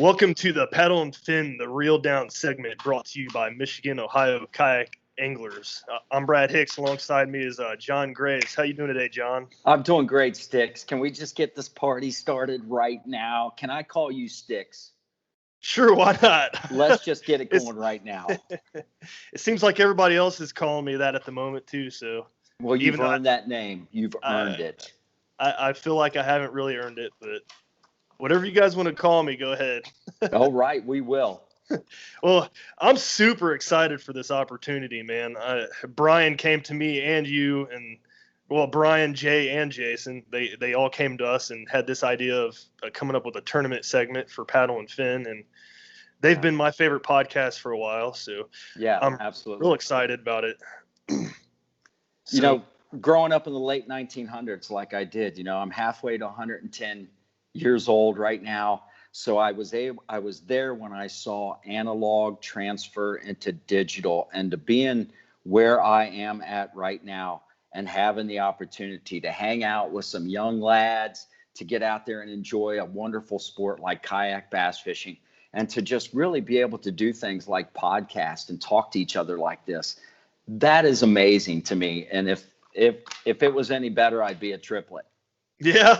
Welcome to the Paddle and Fin, the Reel Down segment brought to you by Michigan, Ohio Kayak Anglers. I'm Brad Hicks. Alongside me is John Graves. How you doing today, John? I'm doing great, Sticks. Can we just get this party started right now? Can I call you Sticks? Sure, why not? Let's just get it going right now. It seems like everybody else is calling me that at the moment, too. So, well, you've earned that name. You've earned it. I feel like I haven't really earned it, but whatever you guys want to call me, go ahead. All right, we will. Well, I'm super excited for this opportunity, man. Brian came to me and you, and Brian, Jay, and Jason, they all came to us and had this idea of coming up with a tournament segment for Paddle and Fin, and they've been my favorite podcast for a while. So yeah, I'm absolutely real excited about it. You know, growing up in the late 1900s, like I did, I'm halfway to 110 years old right now. So I was there when I saw analog transfer into digital, and to being where I am at right now and having the opportunity to hang out with some young lads, to get out there and enjoy a wonderful sport like kayak bass fishing, and to just really be able to do things like podcast and talk to each other like this. That is amazing to me. And if it was any better, I'd be a triplet. Yeah,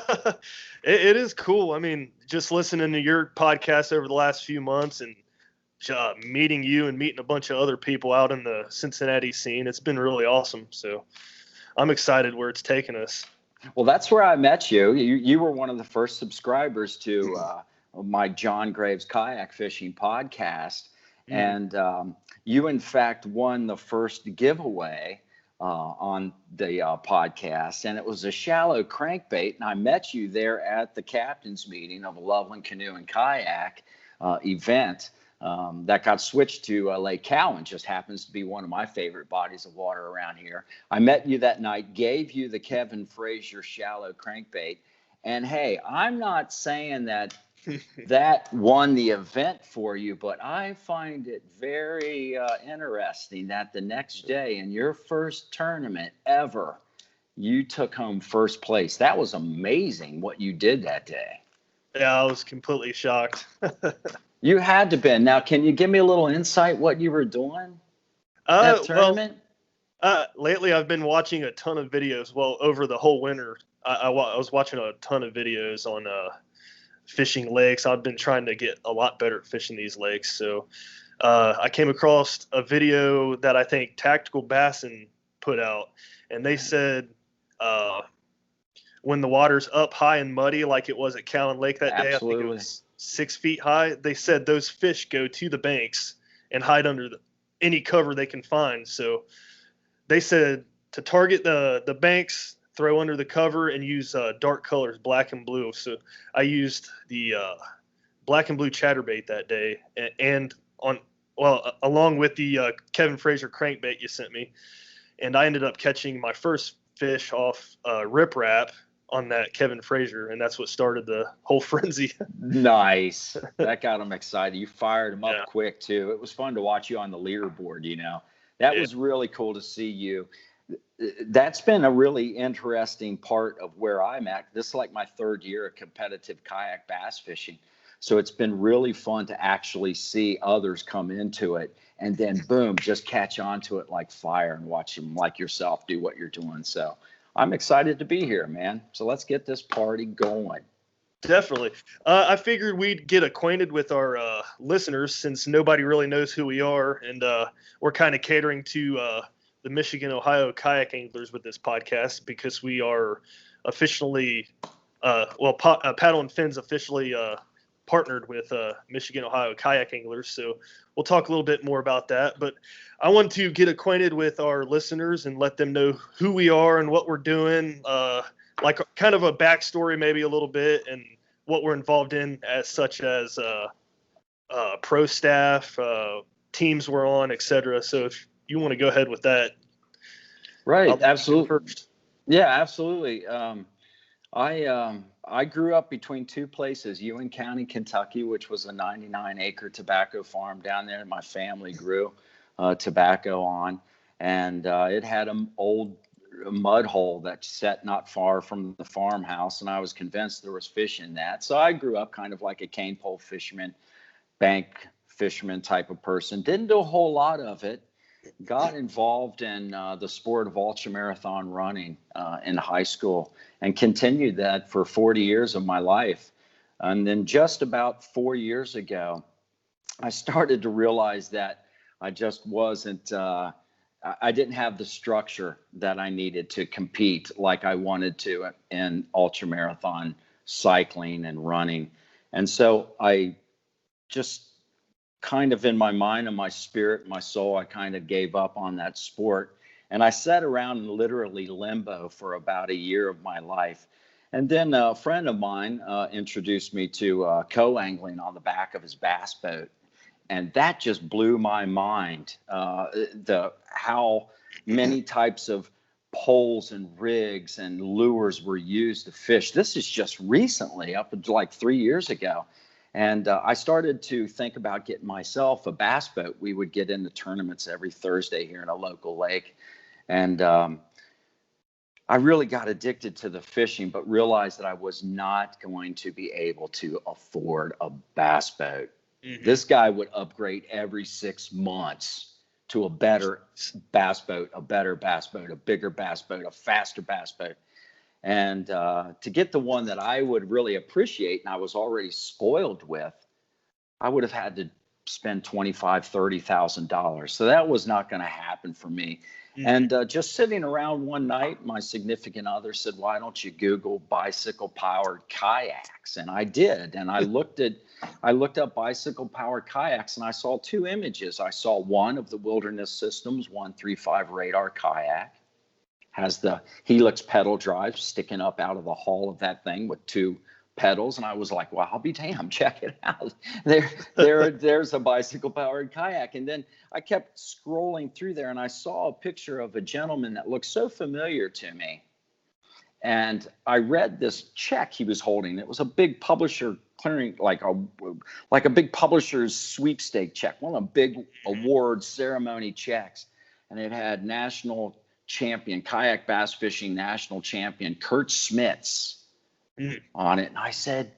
it is cool. I mean, just listening to your podcast over the last few months and meeting you and meeting a bunch of other people out in the Cincinnati scene, it's been really awesome. So I'm excited where it's taken us. Well, that's where I met you. You were one of the first subscribers to my John Graves kayak fishing podcast. Mm-hmm. And you, in fact, won the first giveaway on the podcast, and it was a shallow crankbait, and I met you there at the captain's meeting of a Loveland Canoe and Kayak event that got switched to Lake Cowan. Just happens to be one of my favorite bodies of water around here. I met you that night, gave you the Kevin Frazier shallow crankbait, and hey, I'm not saying that that won the event for you, but I find it very interesting that the next day in your first tournament ever, you took home first place. That was amazing what you did that day. Yeah, I was completely shocked. You had to be. Now, can you give me a little insight what you were doing that tournament? Lately, I've been watching a ton of videos. Well, over the whole winter, I was watching a ton of videos on fishing lakes. I've been trying to get a lot better at fishing these lakes. So I came across a video that I think Tactical Bassin put out, and they said when the water's up high and muddy, like it was at Cowan Lake that day, Absolutely. I think it was 6 feet high, they said those fish go to the banks and hide under any cover they can find. So they said to target the banks, throw under the cover, and use dark colors, black and blue. So I used the black and blue chatterbait that day, and along with the Kevin Frazier crankbait you sent me, and I ended up catching my first fish off riprap on that Kevin Frazier, and that's what started the whole frenzy. Nice. That got him excited. You fired him up quick too. It was fun to watch you on the leaderboard. That was really cool to see you. That's been a really interesting part of where I'm at. This is like my third year of competitive kayak bass fishing. So it's been really fun to actually see others come into it and then boom, just catch on to it like fire and watch them like yourself do what you're doing. So I'm excited to be here, man. So let's get this party going. Definitely. I figured we'd get acquainted with our listeners since nobody really knows who we are. And we're kind of catering to the Michigan, Ohio kayak anglers with this podcast because we are officially, Paddle and Fin's officially partnered with Michigan, Ohio kayak anglers. So we'll talk a little bit more about that. But I want to get acquainted with our listeners and let them know who we are and what we're doing, like kind of a backstory maybe a little bit and what we're involved in such as pro staff, teams we're on, etc. So if you want to go ahead with that. Right. Absolutely. First. Yeah, absolutely. I grew up between two places, Ewan County, Kentucky, which was a 99-acre tobacco farm down there. My family grew tobacco on, and it had an old mud hole that sat not far from the farmhouse, and I was convinced there was fish in that. So I grew up kind of like a cane pole fisherman, bank fisherman type of person. Didn't do a whole lot of it. Got involved in the sport of ultramarathon running in high school and continued that for 40 years of my life. And then just about 4 years ago, I started to realize that I just wasn't, I didn't have the structure that I needed to compete like I wanted to in ultramarathon cycling and running. And so I just kind of in my mind and my spirit, my soul, I kind of gave up on that sport. And I sat around in literally limbo for about a year of my life. And then a friend of mine introduced me to co-angling on the back of his bass boat. And that just blew my mind, how many types of poles and rigs and lures were used to fish. This is just recently, up until like 3 years ago. And I started to think about getting myself a bass boat. We would get into tournaments every Thursday here in a local lake. And I really got addicted to the fishing, but realized that I was not going to be able to afford a bass boat. Mm-hmm. This guy would upgrade every 6 months to a better bass boat, a better bass boat, a bigger bass boat, a faster bass boat. And to get the one that I would really appreciate and I was already spoiled with, I would have had to spend $25,000, $30,000. So that was not going to happen for me. Mm-hmm. And just sitting around one night, my significant other said, why don't you Google bicycle powered kayaks? And I did. And I looked up bicycle powered kayaks and I saw 2 images. I saw one of the Wilderness Systems 135 radar kayak. Has the Helix pedal drive sticking up out of the hull of that thing with 2 pedals. And I was like, well, I'll be damned, check it out. There's a bicycle powered kayak. And then I kept scrolling through there and I saw a picture of a gentleman that looked so familiar to me. And I read this check he was holding. It was a big publisher clearing, like a big publisher's sweepstake check, one of the big award ceremony checks. And it had national champion, kayak bass fishing national champion Kurt Smits on it. And I said,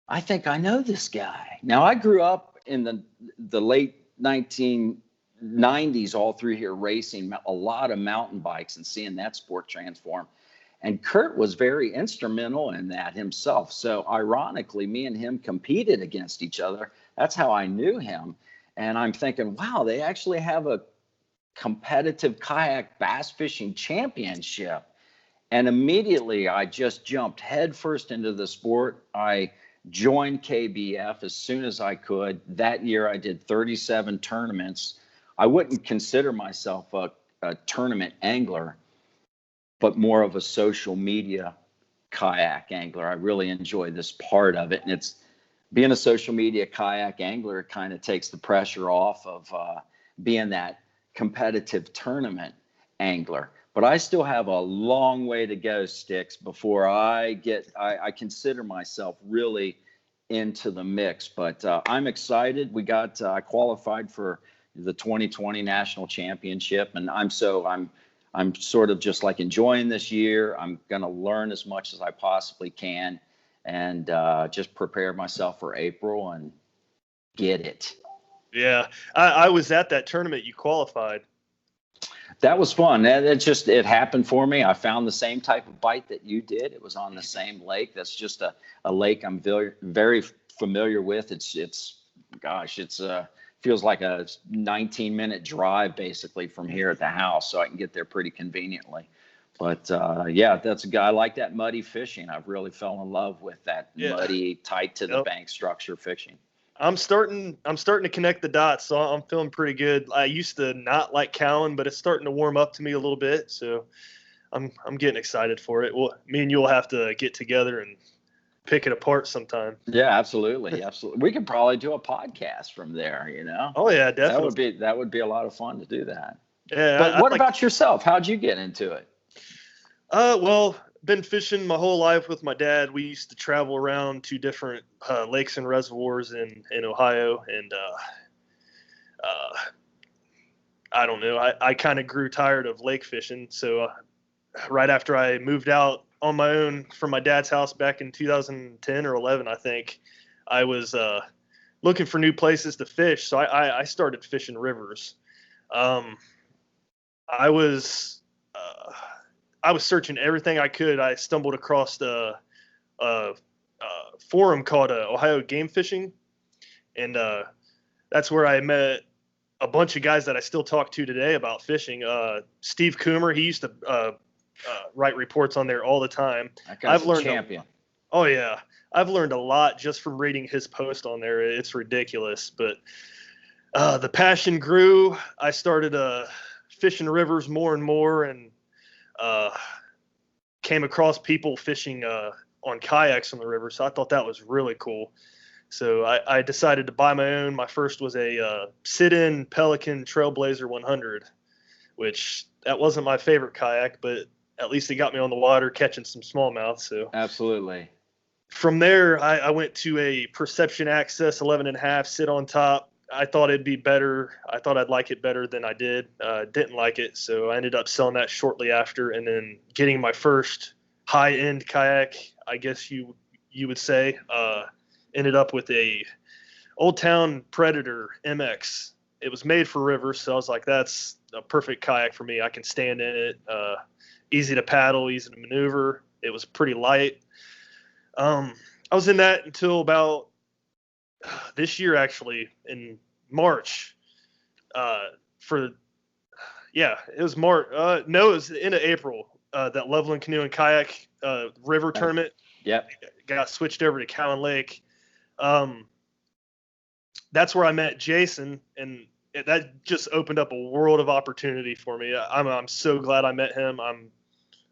I think I know this guy. Now, I grew up in the late 1990s all through here racing a lot of mountain bikes and seeing that sport transform. And Kurt was very instrumental in that himself. So ironically, me and him competed against each other. That's how I knew him. And I'm thinking, wow, they actually have a competitive kayak bass fishing championship. And immediately I just jumped headfirst into the sport. I joined KBF as soon as I could. That year I did 37 tournaments. I wouldn't consider myself a tournament angler, but more of a social media kayak angler. I really enjoy this part of it. And it's being a social media kayak angler, it kind of takes the pressure off of being that competitive tournament angler. But I still have a long way to go, Sticks, before I consider myself really into the mix. But I'm excited. I qualified for the 2020 national championship, and I'm sort of just like enjoying this year. I'm going to learn as much as I possibly can and just prepare myself for April and get it. Yeah, I was at that tournament. You qualified. That was fun. It happened for me. I found the same type of bite that you did. It was on the same lake. That's just a lake I'm very, very familiar with. It feels like a 19-minute drive basically from here at the house, so I can get there pretty conveniently. But yeah, that's a guy. I like that muddy fishing. I've really fell in love with that muddy, tight to the bank structure fishing. I'm starting to connect the dots, so I'm feeling pretty good. I used to not like cowing, but it's starting to warm up to me a little bit, so I'm getting excited for it. Well, me and you'll have to get together and pick it apart sometime. Yeah, absolutely, absolutely. We could probably do a podcast from there, you know. Oh yeah, definitely. That would be a lot of fun to do that. Yeah. But what about yourself? How'd you get into it? Well, been fishing my whole life with my dad. We used to travel around to different lakes and reservoirs in Ohio, and I don't know. I kind of grew tired of lake fishing, so right after I moved out on my own from my dad's house back in 2010 or 11, I think. I was looking for new places to fish, so I started fishing rivers. Um, I was I was searching everything I could. I stumbled across a forum called Ohio Game Fishing, and that's where I met a bunch of guys that I still talk to today about fishing. Steve Coomer, he used to write reports on there all the time. That guy's a champion. Oh yeah, I've learned a lot just from reading his post on there. It's ridiculous, but the passion grew. I started fishing rivers more and more, and came across people fishing on kayaks on the river. So I thought that was really cool. So I decided to buy my own. My first was a sit-in Pelican Trailblazer 100, which that wasn't my favorite kayak, but at least it got me on the water catching some smallmouth. So absolutely. From there, I went to a Perception Access 11.5 sit on top. I thought it'd be better. I thought I'd like it better than I did. Didn't like it, so I ended up selling that shortly after, and then getting my first high-end kayak, I guess you would say. Ended up with a Old Town Predator MX. It was made for rivers, so I was like, that's a perfect kayak for me. I can stand in it. Easy to paddle, easy to maneuver. It was pretty light. I was in that until about this year, actually, in March. It was March. No, it was the end of April. That Loveland Canoe and Kayak river tournament. Yep. Got switched over to Cowan Lake. That's where I met Jason, and that just opened up a world of opportunity for me. I'm so glad I met him. I'm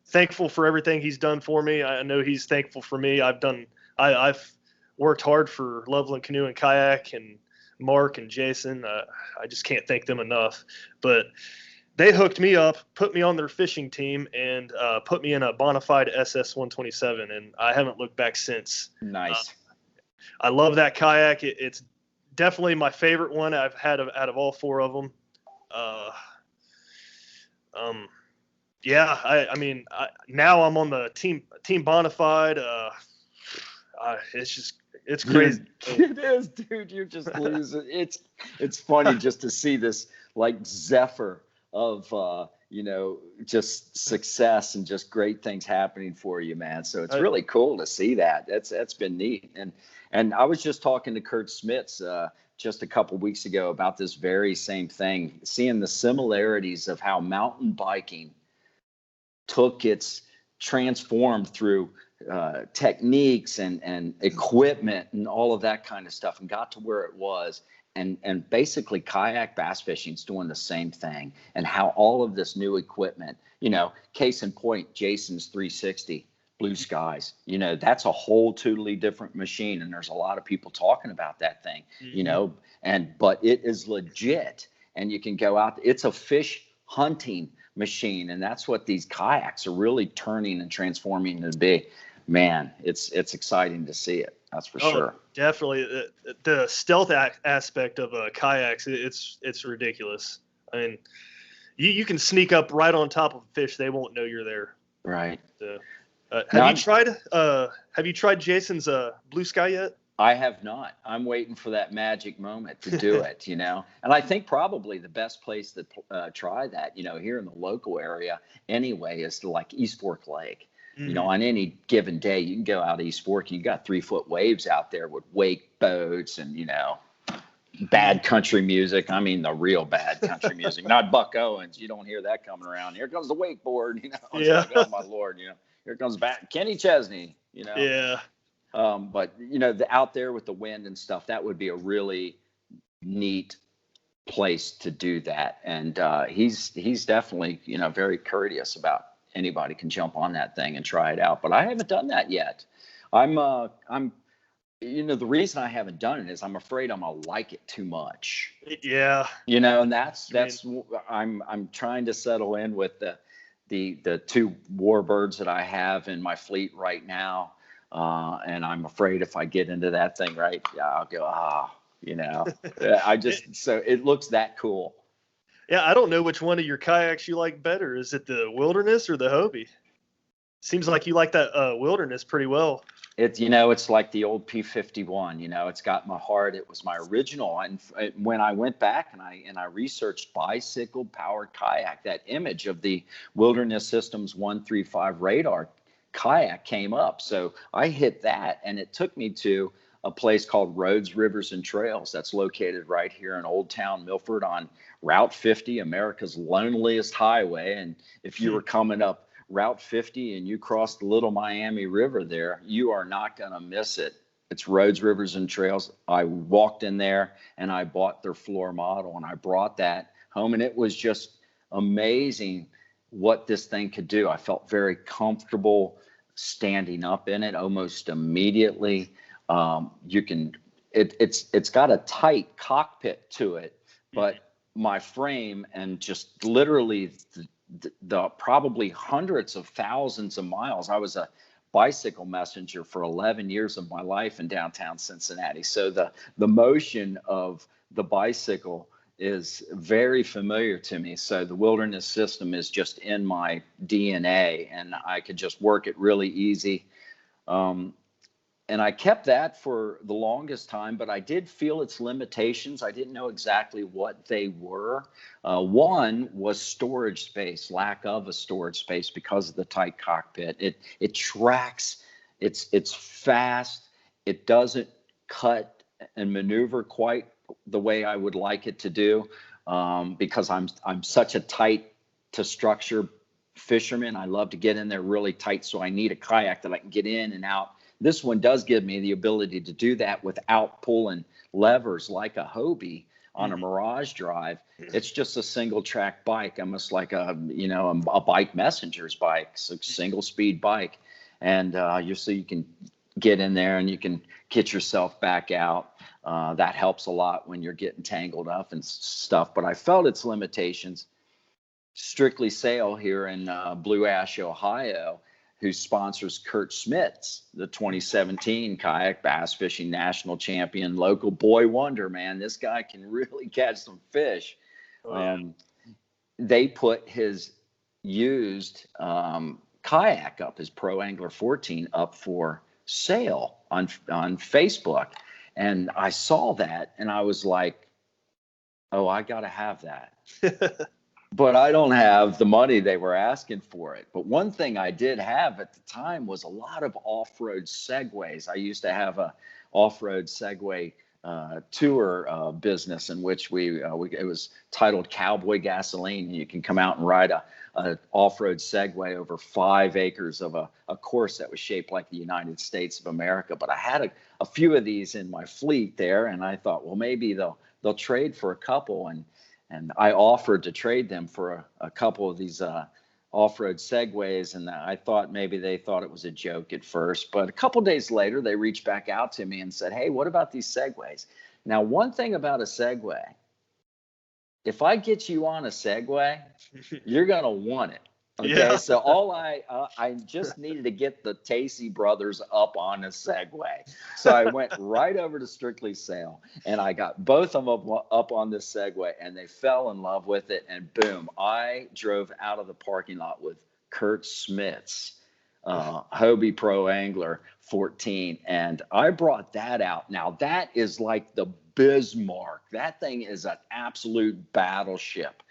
thankful for everything he's done for me. I know he's thankful for me. I've worked hard for Loveland Canoe and Kayak and Mark and Jason. I just can't thank them enough. But they hooked me up, put me on their fishing team, and put me in a Bonafide SS-127, and I haven't looked back since. Nice. I love that kayak. It's definitely my favorite one I've had out of all four of them. Now I'm on the team Bonafide. It's crazy. It is, dude. You're just losing. It's funny just to see this like zephyr of just success and just great things happening for you, man. So it's really cool to see that. That's been neat. And I was just talking to Kurt Smits just a couple weeks ago about this very same thing, seeing the similarities of how mountain biking transformed through techniques and equipment and all of that kind of stuff, and got to where it was. And basically kayak bass fishing is doing the same thing, and how all of this new equipment, case in point, Jason's 360 Blue Skies, that's a whole totally different machine. And there's a lot of people talking about that thing, but it is legit, and you can go out. It's a fish hunting machine. And that's what these kayaks are really turning and transforming to be. Man, it's exciting to see it. That's for sure. Definitely. The stealth aspect of kayaks, it's ridiculous. I mean, you can sneak up right on top of a fish. They won't know you're there. Right. So, have you tried Jason's Blue Sky yet? I have not. I'm waiting for that magic moment to do it, And I think probably the best place to try that, here in the local area anyway, is to like East Fork Lake. Mm-hmm. On any given day, you can go out East Fork and you got 3-foot waves out there with wake boats and, bad country music. I mean, the real bad country music, not Buck Owens. You don't hear that coming around. Here comes the wakeboard, It's like, oh my Lord, here comes back Kenny Chesney, Yeah. But out there with the wind and stuff, that would be a really neat place to do that. And he's definitely very courteous about anybody can jump on that thing and try it out. But I haven't done that yet. I'm the reason I haven't done it is I'm afraid I'm gonna like it too much. Yeah. And that's I'm trying to settle in with the two warbirds that I have in my fleet right now. And I'm afraid if I get into that thing, right, I'll go, so it looks that cool. Yeah, I don't know which one of your kayaks you like better. Is it the Wilderness or the Hobie? Seems like you like that Wilderness pretty well. It's like the old P-51. It's got my heart. It was my original. And when I went back and I researched bicycle powered kayak, that image of the Wilderness Systems 135 radar kayak came up. So I hit that, and it took me to a place called Roads, Rivers, and Trails that's located right here in Old Town Milford on Route 50, America's loneliest highway. And if you were coming up Route 50 and you crossed the Little Miami River there, you are not going to miss it. It's Roads, Rivers, and Trails. I walked in there and I bought their floor model, and I brought that home, and it was just amazing what this thing could do. I felt very comfortable standing up in it almost immediately. It's got a tight cockpit to it, but my frame and just literally the probably hundreds of thousands of miles. I was a bicycle messenger for 11 years of my life in downtown Cincinnati. So the motion of the bicycle is very familiar to me. So the Wilderness System is just in my DNA, and I could just work it really easy. And I kept that for the longest time, but I did feel its limitations. I didn't know exactly what they were. One was storage space, lack of a storage space because of the tight cockpit. It tracks, it's fast, it doesn't cut and maneuver quite the way I would like it to do, because I'm such a tight to structure fisherman. I love to get in there really tight, so I need a kayak that I can get in and out. This one does give me the ability to do that without pulling levers like a Hobie on a Mirage drive. It's just a single track bike, almost like a bike messenger's bike, so single speed bike. And you can get in there and you can get yourself back out. That helps a lot when you're getting tangled up and stuff. But I felt its limitations. Strictly Sail here in Blue Ash, Ohio, who sponsors Kurt Schmitz, the 2017 kayak bass fishing national champion, local boy wonder, man. This guy can really catch some fish. They put his used kayak up, his Pro Angler 14, up for sale on Facebook. And I saw that and I was like, oh, I got to have that. But I don't have the money they were asking for it. But one thing I did have at the time was a lot of off-road segways. I used to have a off-road segway tour business in which it was titled Cowboy Gasoline. You can come out and ride a off-road segway over 5 acres of a course that was shaped like the United States of America. But I had a few of these in my fleet there, and I thought, well, maybe they'll trade for a couple. And I offered to trade them for a couple of these off-road segways, and I thought maybe they thought it was a joke at first. But a couple days later, they reached back out to me and said, hey, what about these segways? Now, one thing about a segway, if I get you on a segway, you're going to want it. Okay, yeah. So I just needed to get the Tacey brothers up on a Segway. So I went right over to Strictly Sail, and I got both of them up on this Segway, and they fell in love with it. And boom, I drove out of the parking lot with Kurt Schmitz, Hobie Pro Angler 14, and I brought that out. Now that is like the Bismarck. That thing is an absolute battleship.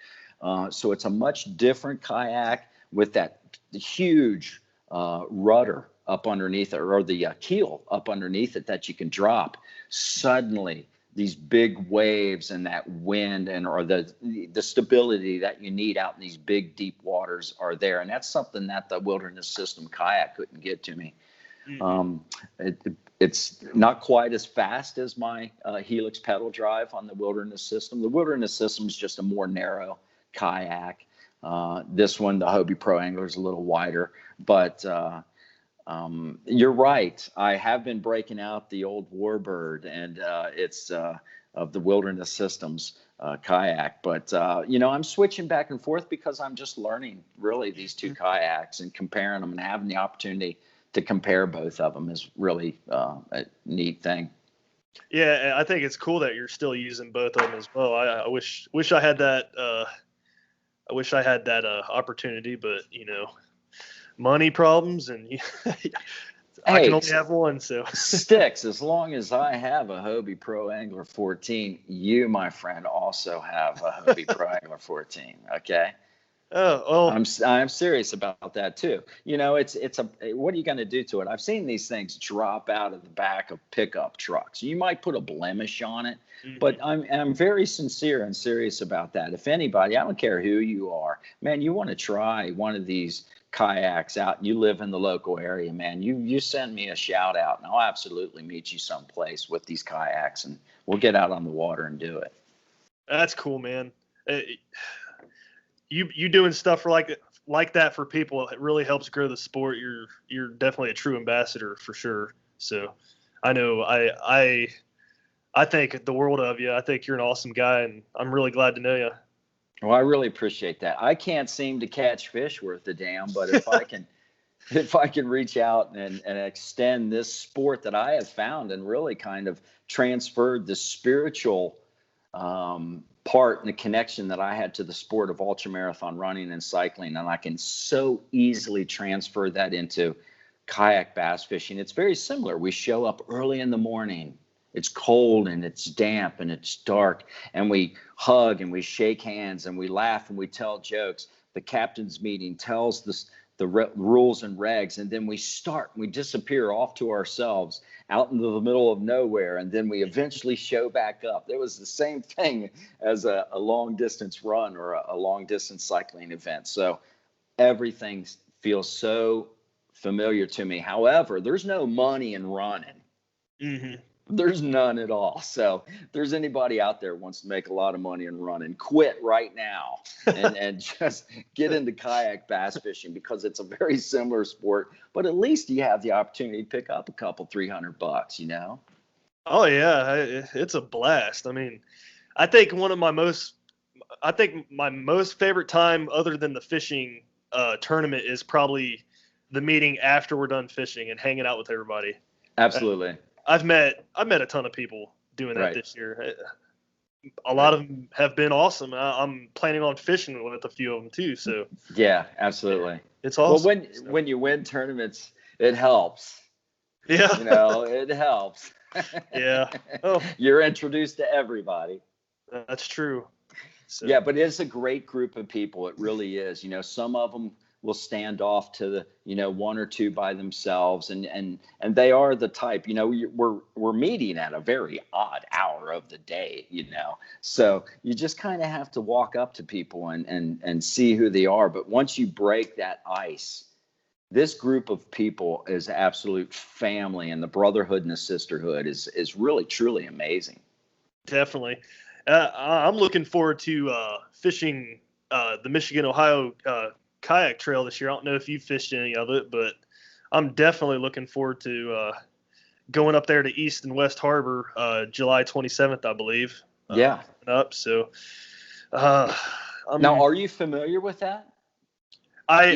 So it's a much different kayak with that huge rudder up underneath it, or the keel up underneath it that you can drop. Suddenly, these big waves and that wind or the stability that you need out in these big deep waters are there, and that's something that the Wilderness System kayak couldn't get to me. It's not quite as fast as my Helix pedal drive on the Wilderness System. The Wilderness System is just a more narrow kayak. This one, the Hobie Pro Angler, is a little wider, but you're right. I have been breaking out the old Warbird, and it's of the Wilderness Systems kayak. But I'm switching back and forth because I'm just learning really these two kayaks and comparing them, and having the opportunity to compare both of them is really a neat thing. Yeah, I think it's cool that you're still using both of them as well. I wish I had that I wish I had that opportunity, but money problems, and I can only have one. So Sticks. As long as I have a Hobie Pro Angler 14, you, my friend, also have a Hobie Pro Angler 14. Okay. oh, I'm serious about that too. It's what are you going to do to it? I've seen these things drop out of the back of pickup trucks. You might put a blemish on it, but I'm very sincere and serious about that. If anybody, I don't care who you are, man, you want to try one of these kayaks out and you live in the local area, man, you send me a shout out and I'll absolutely meet you someplace with these kayaks and we'll get out on the water and do it. That's cool, man. You doing stuff like that for people, it really helps grow the sport. You're definitely a true ambassador for sure. So I know I think the world of you. I think you're an awesome guy, and I'm really glad to know you. Well, I really appreciate that. I can't seem to catch fish worth a damn, but if I can reach out and extend this sport that I have found and really kind of transferred the spiritual part and the connection that I had to the sport of ultramarathon running and cycling, and I can so easily transfer that into kayak bass fishing. It's very similar. We show up early in the morning. It's cold and it's damp and it's dark, and we hug and we shake hands and we laugh and we tell jokes. The captain's meeting tells the rules and regs, and then we disappear off to ourselves out into the middle of nowhere, and then we eventually show back up. It was the same thing as a long distance run or a long distance cycling event. So everything feels so familiar to me. However, there's no money in running. There's none at all. So if there's anybody out there who wants to make a lot of money and running, quit right now and just get into kayak bass fishing, because it's a very similar sport, but at least you have the opportunity to pick up a couple $300, Oh yeah, it's a blast. I mean, I think my most favorite time other than the fishing tournament is probably the meeting after we're done fishing and hanging out with everybody. Absolutely. I've met a ton of people doing that this year. A lot of them have been awesome. I'm planning on fishing with a few of them too. So yeah, absolutely. It's awesome. Well, when you win tournaments, it helps. Yeah. It helps. Yeah. Oh, you're introduced to everybody. That's true. So. Yeah, but it's a great group of people. It really is. Some of them will stand off to the one or two by themselves, and they are the type, we're meeting at a very odd hour of the day, so you just kind of have to walk up to people and see who they are. But once you break that ice, this group of people is absolute family, and the brotherhood and the sisterhood is really truly amazing. Definitely. I'm looking forward to fishing the Michigan-Ohio kayak trail this year. I don't know if you've fished any of it, but I'm definitely looking forward to going up there to East and West Harbor July 27th, I believe. Yeah. Up. So now, are you familiar with that? I'm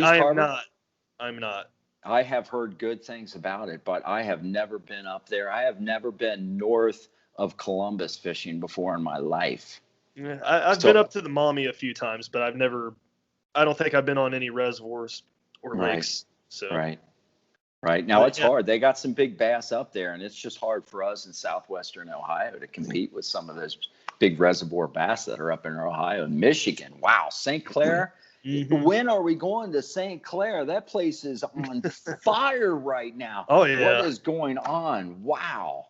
not. I have heard good things about it, but I have never been up there. I have never been north of Columbus fishing before in my life. Yeah, I've been up to the Maumee a few times, but I don't think I've been on any reservoirs or lakes. So right. Now it's hard. They got some big bass up there, and it's just hard for us in southwestern Ohio to compete with some of those big reservoir bass that are up in Ohio and Michigan. Wow, St. Clair. Mm-hmm. When are we going to St. Clair? That place is on fire right now. Oh yeah. What is going on? Wow.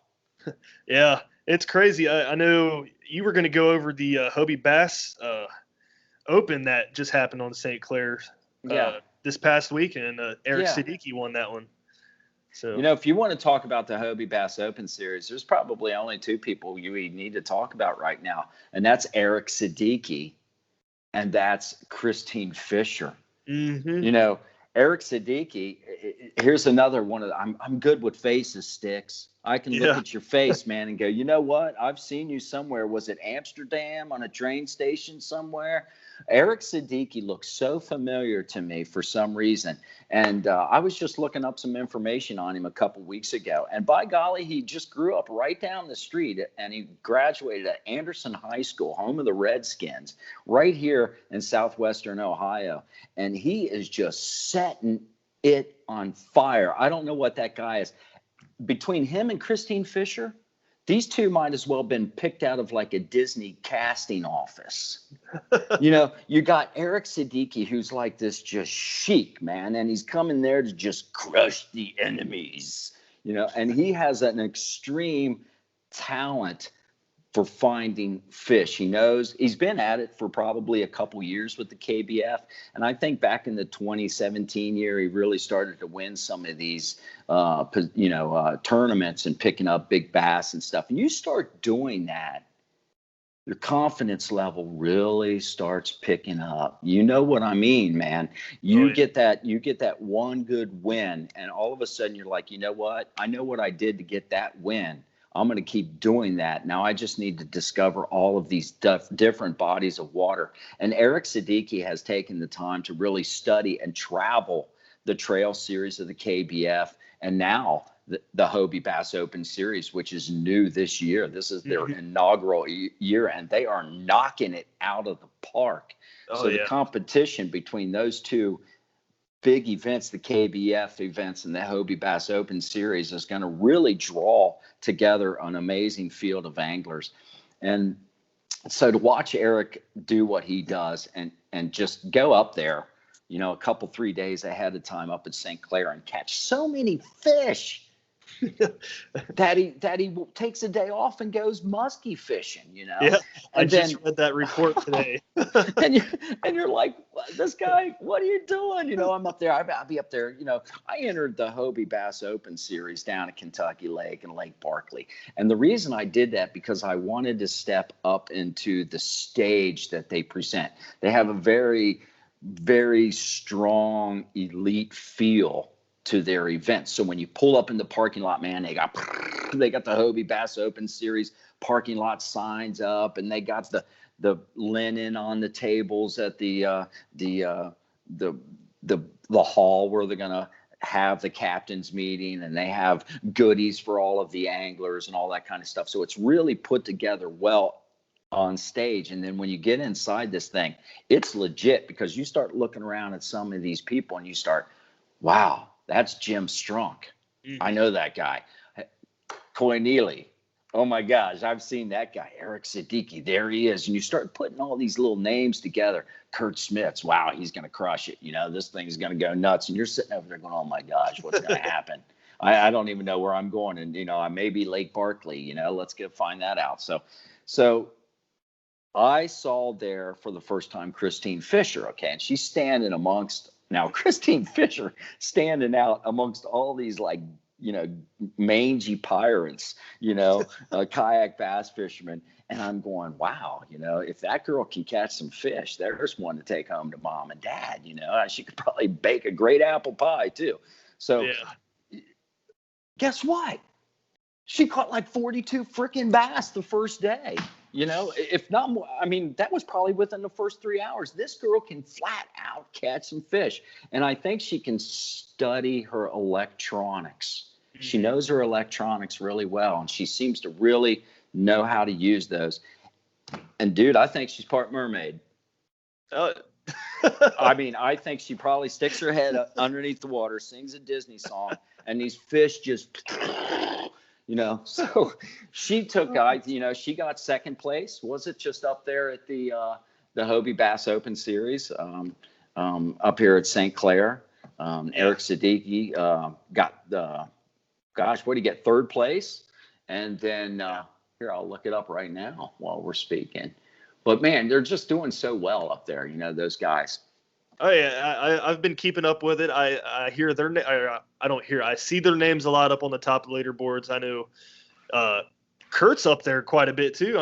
Yeah, it's crazy. I know you were going to go over the Hobie Bass Open that just happened on St. Clair this past weekend. Eric Siddiqui won that one. So if you want to talk about the Hobie Bass Open series, there's probably only two people you need to talk about right now, and that's Eric Siddiqui, and that's Christine Fisher. Mm-hmm. Eric Siddiqui. Here's another one of I'm good with faces, Sticks. I can look at your face, man, and go, you know what? I've seen you somewhere. Was it Amsterdam on a train station somewhere? Eric Siddiqui looks so familiar to me for some reason. And I was just looking up some information on him a couple weeks ago. And by golly, he just grew up right down the street. And he graduated at Anderson High School, home of the Redskins, right here in southwestern Ohio. And he is just setting it on fire. I don't know what that guy is. Between him and Christine Fisher, these two might as well have been picked out of like a Disney casting office. You got Eric Siddiqui, who's like this just chic, man, and he's coming there to just crush the enemies, and he has an extreme talent for finding fish. He knows he's been at it for probably a couple years with the KBF. And I think back in the 2017 year, he really started to win some of these, tournaments and picking up big bass and stuff. And you start doing that, your confidence level really starts picking up. You know what I mean, man? You get that one good win, and all of a sudden you're like, you know what? I know what I did to get that win. I'm going to keep doing that. Now I just need to discover all of these different bodies of water. And Eric Siddiqui has taken the time to really study and travel the trail series of the KBF, and now the Hobie Bass Open series, which is new this year. This is their inaugural year, and they are knocking it out of the park. The competition between those two big events, the KBF events and the Hobie Bass Open series, is going to really draw together an amazing field of anglers. And so to watch Eric do what he does and just go up there, a couple, 3 days ahead of time up at St. Clair and catch so many fish that he takes a day off and goes muskie fishing, Yeah, and I just read that report today. and you're like, this guy, what are you doing? I'm up there. I'll be up there. I entered the Hobie Bass Open series down at Kentucky Lake and Lake Barkley. And the reason I did that, because I wanted to step up into the stage that they present. They have a very, very strong elite feel to their events. So when you pull up in the parking lot, man, they got the Hobie Bass Open series parking lot signs up, and they got the linen on the tables at the hall where they're gonna have the captain's meeting, and they have goodies for all of the anglers and all that kind of stuff. So it's really put together well on stage. And then when you get inside this thing, it's legit, because you start looking around at some of these people and you start, wow, that's Jim Strunk. I know that guy. Coy Neely. Oh my gosh, I've seen that guy. Eric Siddiqui, there he is. And you start putting all these little names together. Kurt Smith's, wow, he's going to crush it. This thing's going to go nuts. And you're sitting over there going, oh my gosh, what's going to happen? I don't even know where I'm going. And, I may be Lake Barkley, let's find that out. So I saw there for the first time Christine Fisher, okay, and she's standing amongst, now Christine Fisher standing out amongst all these mangy pirates, kayak bass fishermen, and I'm going, wow, if that girl can catch some fish, there's one to take home to mom and dad. She could probably bake a great apple pie too. So guess what? She caught like 42 freaking bass the first day. If not more, that was probably within the first 3 hours. This girl can flat out catch some fish. And I think she can study her electronics. She knows her electronics really well, and she seems to really know how to use those. And dude, I think she's part mermaid. I think she probably sticks her head up underneath the water, sings a Disney song, and these fish just... so she took, she got second place. Was it just up there at the Hobie Bass Open series up here at St. Clair? Eric Siddiqui got what did he get? Third place. And then here, I'll look it up right now while we're speaking. But man, they're just doing so well up there, those guys. Oh yeah, I've been keeping up with it. I hear their I don't hear. I see their names a lot up on the top leaderboards. I know Kurt's up there quite a bit too.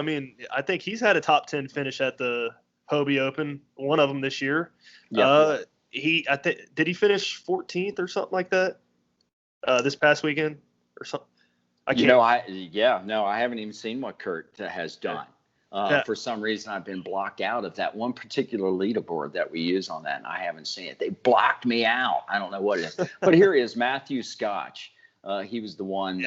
I think he's had a top 10 finish at the Hobie Open, one of them this year. Yep. Did he finish 14th or something like that this past weekend or something? I can't. I haven't even seen what Kurt has done. For some reason, I've been blocked out of that one particular leaderboard that we use on that, and I haven't seen it. They blocked me out. I don't know what it is. But here he is, Matthew Scotch. He was the one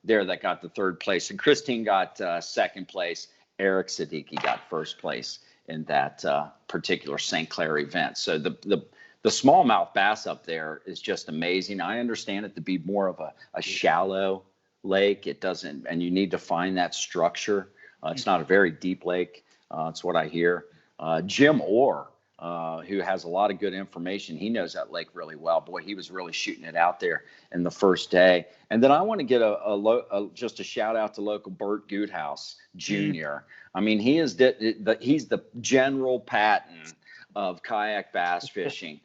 there that got the third place, and Christine got second place. Eric Siddiqui got first place in that particular St. Clair event. So the smallmouth bass up there is just amazing. I understand it to be more of a shallow lake. It doesn't, and you need to find that structure. It's not a very deep lake. It's what I hear. Jim Orr, who has a lot of good information. He knows that lake really well. Boy, he was really shooting it out there in the first day. And then I want to get just a shout out to local Bert Goodhouse Jr. I mean, he's the General Patton of kayak bass fishing.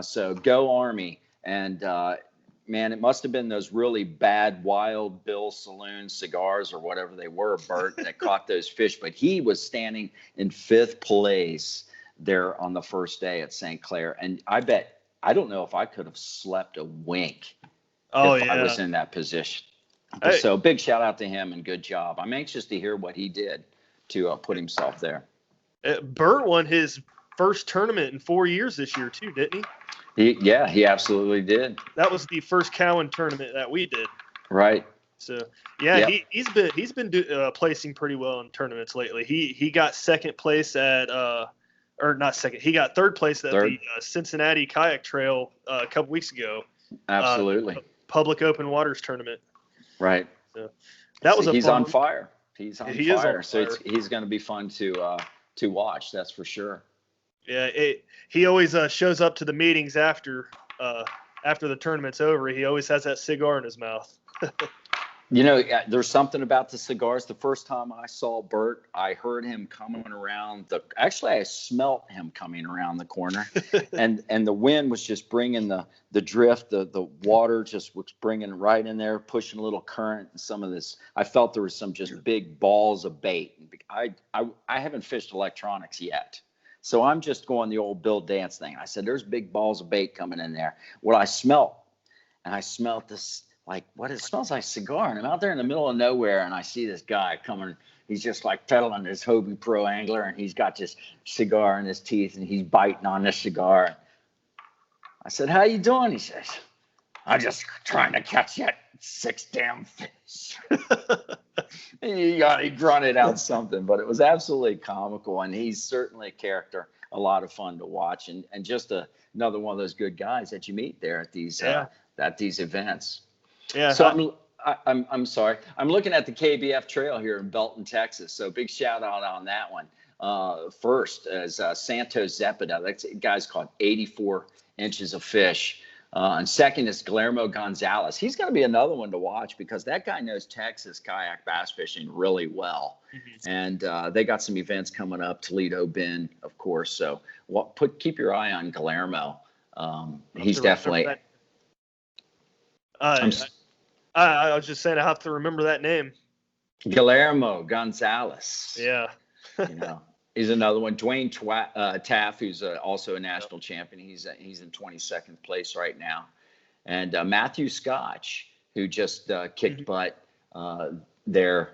So go Army. And man, it must have been those really bad Wild Bill Saloon cigars or whatever they were, Bert, that caught those fish. But he was standing in 5th place there on the first day at St. Clair. And I don't know if I could have slept a wink if I was in that position. So big shout out to him and good job. I'm anxious to hear what he did to put himself there. Bert won his first tournament in 4 years this year too, didn't he? He absolutely did. That was the first Cowan tournament that we did. Right. So he's been placing pretty well in tournaments lately. He got second place at or not second. He got third place at the Cincinnati Kayak Trail a couple weeks ago. Absolutely. Public Open Waters tournament. Right. So that was he's on fire. He's on he fire. Is on fire. So he's going to be fun to watch. That's for sure. Yeah, he always shows up to the meetings after the tournament's over. He always has that cigar in his mouth. There's something about the cigars. The first time I saw Bert, I heard him coming around I smelt him coming around the corner, and the wind was just bringing the drift, the water just was bringing right in there, pushing a little current. And some of this, I felt there was some just big balls of bait. I haven't fished electronics yet. So I'm just going the old Bill Dance thing. I said, there's big balls of bait coming in there. What I smelt this, like, it smells like cigar. And I'm out there in the middle of nowhere, and I see this guy coming. He's just like pedaling his Hobie Pro Angler, and he's got this cigar in his teeth, and he's biting on this cigar. I said, how you doing? He says, I'm just trying to catch that 6 damn fish. He grunted out something, but it was absolutely comical, and he's certainly a character, a lot of fun to watch, and just another one of those good guys that you meet there at these events. Yeah. So I'm sorry. I'm looking at the KBF Trail here in Belton, Texas. So big shout out on that one. First is Santos Zepeda. That guy's caught 84 inches of fish. And second is Guillermo Gonzalez. He's going to be another one to watch because that guy knows Texas kayak bass fishing really well. Mm-hmm. And they got some events coming up, Toledo Bend, of course. So keep your eye on Guillermo. He's definitely. I was just saying I have to remember that name. Guillermo Gonzalez. Yeah. He's another one. Dwayne Taff, who's also a national champion. He's in 22nd place right now. And Matthew Scotch, who just kicked butt there,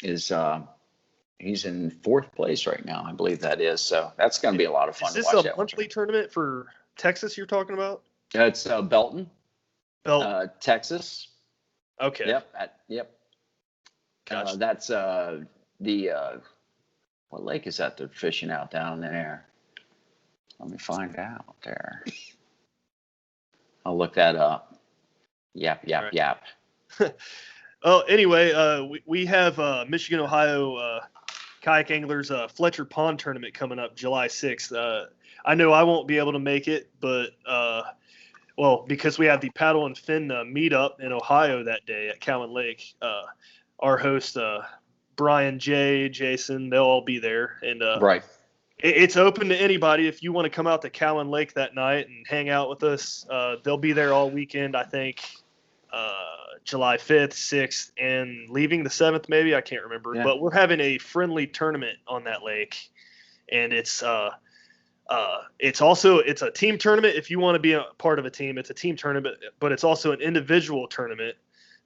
he's in 4th place right now. I believe that is. So that's going to be a lot of fun to watch. Is this a monthly tournament for Texas you're talking about? It's Belton, Texas. Okay. Yep. Gotcha. That's what lake is that they're fishing out down there? Let me find out there. I'll look that up. Yap. Oh, anyway, we have Michigan, Ohio kayak anglers Fletcher Pond tournament coming up July 6th. I know I won't be able to make it, but because we have the Paddle and Fin meetup in Ohio that day at Cowan Lake, our host Brian, Jason, they'll all be there, and right. It's open to anybody. If you want to come out to Cowan Lake that night and hang out with us, they'll be there all weekend. I think July 5th, 6th, and leaving the 7th, maybe I can't remember. Yeah. But we're having a friendly tournament on that lake, and it's a team tournament. If you want to be a part of a team, it's a team tournament, but it's also an individual tournament.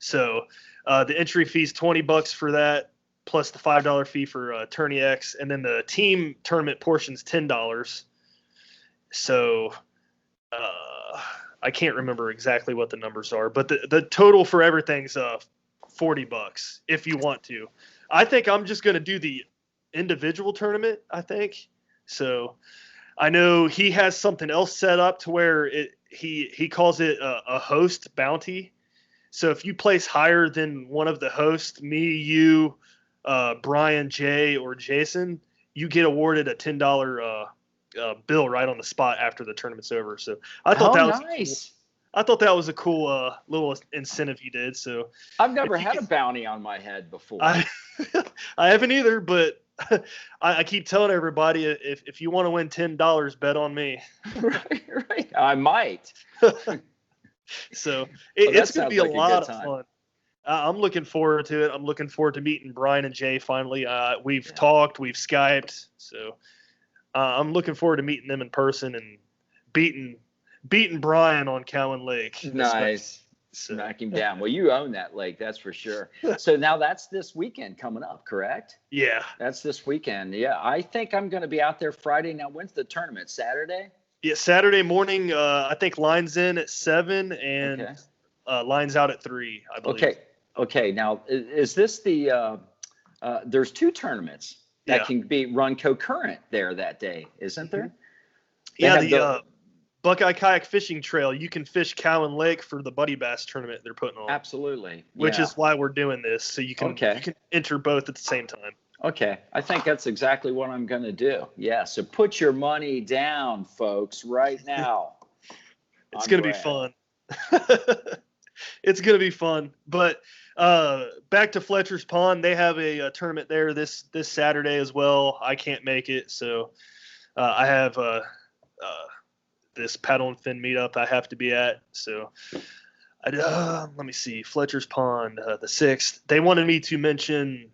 So the entry fee is $20 for that, plus the $5 fee for Tourney X, and then the team tournament portion is $10. So I can't remember exactly what the numbers are, but the total for everything's $40 if you want to. I think I'm just going to do the individual tournament, I think. So I know he has something else set up to where he calls it a host bounty. So if you place higher than one of the hosts, me, you, Brian, Jay, or Jason, you get awarded a $10 bill right on the spot after the tournament's over. So I thought that was nice. I thought that was a cool little incentive you did. So I've never had a bounty on my head before. I haven't either, but I keep telling everybody, if you want to win $10, bet on me. Right. I might. So it's going to be a lot of fun. I'm looking forward to it. I'm looking forward to meeting Brian and Jay finally. We've talked, we've Skyped. So I'm looking forward to meeting them in person and beating Brian on Cowan Lake. Nice. Smack him down. Well, you own that lake, that's for sure. So now that's this weekend coming up, correct? Yeah. That's this weekend. Yeah, I think I'm going to be out there Friday. Now, when's the tournament? Saturday? Yeah, Saturday morning. I think line's in at 7 and line's out at 3, I believe. Okay. Now, is this the there's 2 tournaments that can be run concurrent there that day, isn't there? Yeah, the Buckeye Kayak Fishing Trail. You can fish Cowan Lake for the Buddy Bass tournament they're putting on. Absolutely. Which is why we're doing this, so you can enter both at the same time. Okay, I think that's exactly what I'm going to do. Yeah, so put your money down, folks, right now. It's going to be fun. It's going to be fun. But back to Fletcher's Pond, they have a tournament there this Saturday as well. I can't make it, so I have this paddle and fin meetup I have to be at. So let me see, Fletcher's Pond, the 6th. They wanted me to mention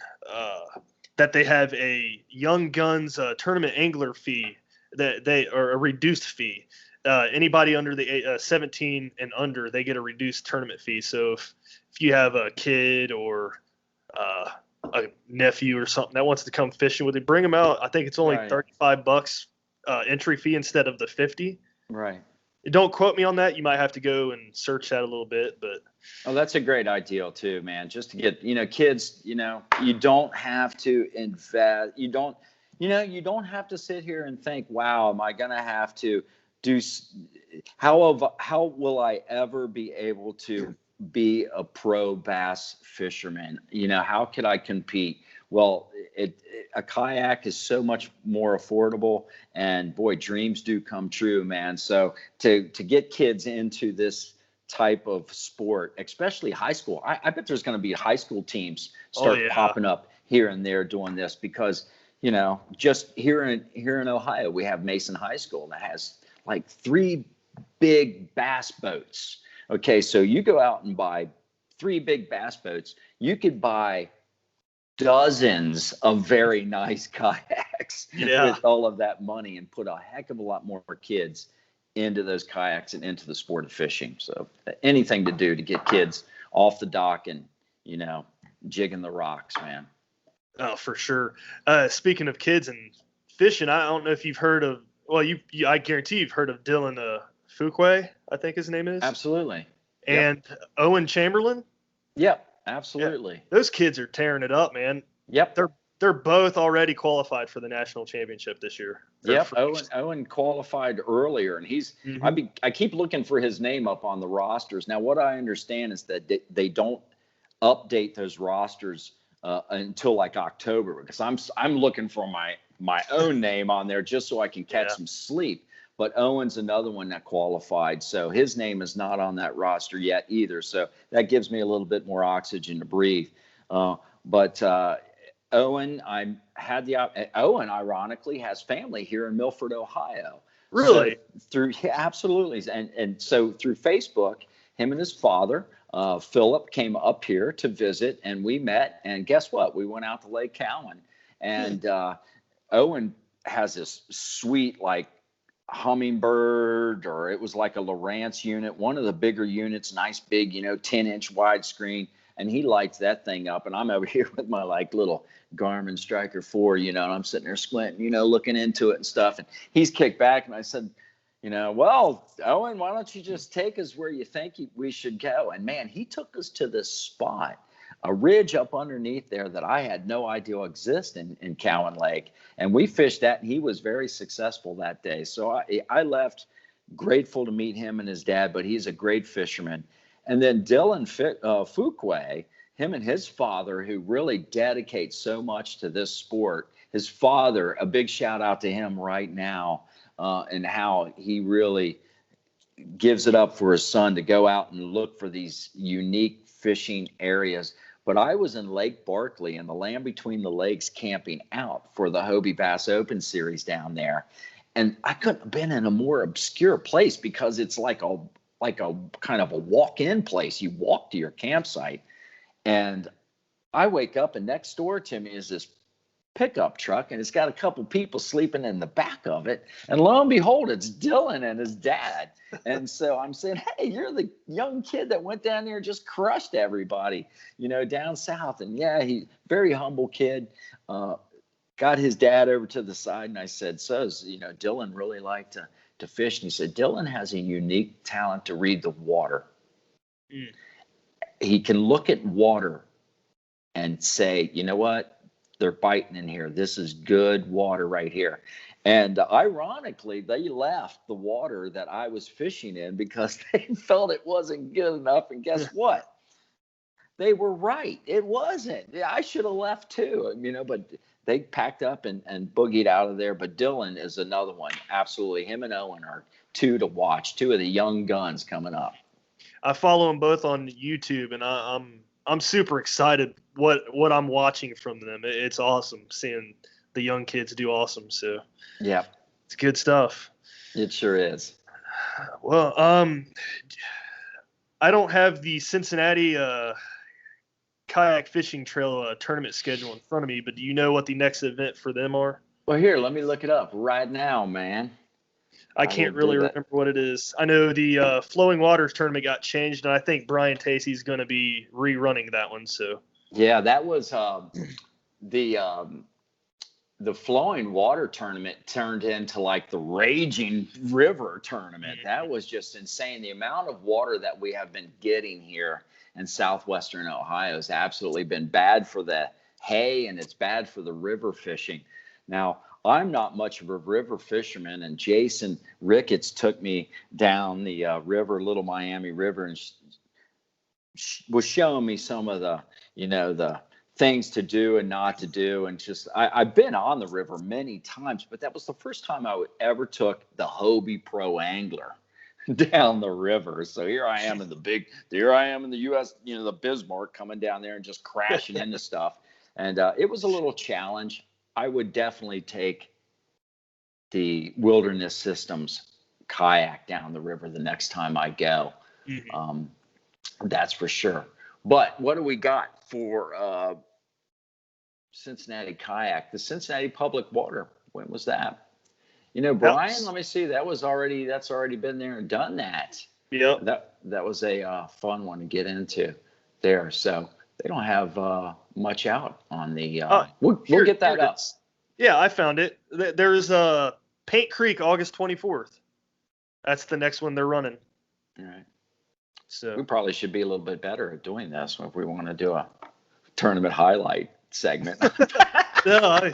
that they have a Young Guns tournament angler fee or a reduced fee. Anybody under the 17 and under, they get a reduced tournament fee. So if you have a kid or a nephew or something that wants to come fishing with you, bring them out. I think it's only $35 entry fee instead of the $50. Right. Don't quote me on that. You might have to go and search that a little bit, but. Oh, that's a great idea too, man. Just to get, kids, you don't have to invest. You don't have to sit here and think, wow, am I going to have to do, how will I ever be able to be a pro bass fisherman? How could I compete? Well, a kayak is so much more affordable, and boy, dreams do come true, man. So to get kids into this type of sport, especially high school, I bet there's going to be high school teams start popping up here and there doing this because, just here in Ohio, we have Mason High School that has like 3 big bass boats. Okay, so you go out and buy 3 big bass boats, you could buy dozens of very nice kayaks with all of that money and put a heck of a lot more kids into those kayaks and into the sport of fishing. So anything to do to get kids off the dock and, jigging the rocks, man. Oh, for sure. Speaking of kids and fishing, I don't know if you've heard of, I guarantee you've heard of Dylan Fuquay, I think his name is. Absolutely. And Owen Chamberlain. Yep. Absolutely. Yeah, those kids are tearing it up, man. Yep. They're both already qualified for the national championship this year. Yep. Owen qualified earlier, and he's. I keep looking for his name up on the rosters. Now, what I understand is that they don't update those rosters until like October, because I'm looking for my own name on there just so I can catch some sleep. But Owen's another one that qualified, so his name is not on that roster yet either. So that gives me a little bit more oxygen to breathe. But Owen, Owen ironically has family here in Milford, Ohio. Really? So absolutely. And so through Facebook, him and his father, Philip, came up here to visit, and we met. And guess what? We went out to Lake Cowan, and Owen has this sweet Hummingbird, or it was like a Lowrance unit, one of the bigger units, nice big 10-inch widescreen. and he lights that thing up, and I'm over here with my like little Garmin Striker 4, and I'm sitting there squinting, looking into it and stuff, and he's kicked back, and I said, well, Owen, why don't you just take us where you think we should go? And man, he took us to this spot, a ridge up underneath there that I had no idea existed in Cowan Lake. And we fished that, and he was very successful that day. So I left grateful to meet him and his dad, but he's a great fisherman. And then Dylan Fuquay, him and his father, who really dedicates so much to this sport. His father, a big shout out to him right now. And how he really gives it up for his son to go out and look for these unique fishing areas. But I was in Lake Barkley in the Land Between the Lakes camping out for the Hobie Bass Open series down there. And I couldn't have been in a more obscure place because it's like a kind of a walk-in place. You walk to your campsite. And I wake up, and next door to me is this pickup truck, and it's got a couple people sleeping in the back of it, and lo and behold, it's Dylan and his dad. And so I'm saying, hey, you're the young kid that went down there and just crushed everybody, down south. And yeah, he very humble kid. Got his dad over to the side, and I said, so Dylan really liked to fish. And he said, Dylan has a unique talent to read the water. He can look at water and say, you know what, they're biting in here. This is good water right here. And ironically, they left the water that I was fishing in because they felt it wasn't good enough. And guess what? They were right. It wasn't. I should have left too, but they packed up and boogied out of there. But Dylan is another one. Absolutely. Him and Owen are two to watch, two of the young guns coming up. I follow them both on YouTube, and I'm super excited what I'm watching from them. It's awesome seeing the young kids do awesome. So yeah, it's good stuff. It sure is. Well, I don't have the Cincinnati kayak fishing trail tournament schedule in front of me, but do you know what the next event for them are? Well, here, let me look it up right now, man. I can't really remember what it is. I know the Flowing Waters tournament got changed, and I think Brian Tacey's going to be rerunning that one. So yeah, that was the Flowing Water tournament turned into like the Raging River tournament. That was just insane. The amount of water that we have been getting here in southwestern Ohio has absolutely been bad for the hay, and it's bad for the river fishing. Now, I'm not much of a river fisherman, and Jason Ricketts took me down the river, Little Miami River, and was showing me some of the, the things to do and not to do. And just, I've been on the river many times, but that was the first time I ever took the Hobie Pro Angler down the river. So here I am in the U.S., the Bismarck, coming down there and just crashing into stuff. And it was a little challenge. I would definitely take the Wilderness Systems kayak down the river the next time I go. Mm-hmm. That's for sure. But what do we got for Cincinnati kayak? The Cincinnati Public Water. When was that? Brian, let me see. That's already been there and done that. Yeah. That was a fun one to get into there. So they don't have much out on the. We'll get that up. Yeah, I found it. There's Paint Creek, August 24th. That's the next one they're running. All right. So we probably should be a little bit better at doing this if we want to do a tournament highlight segment. No,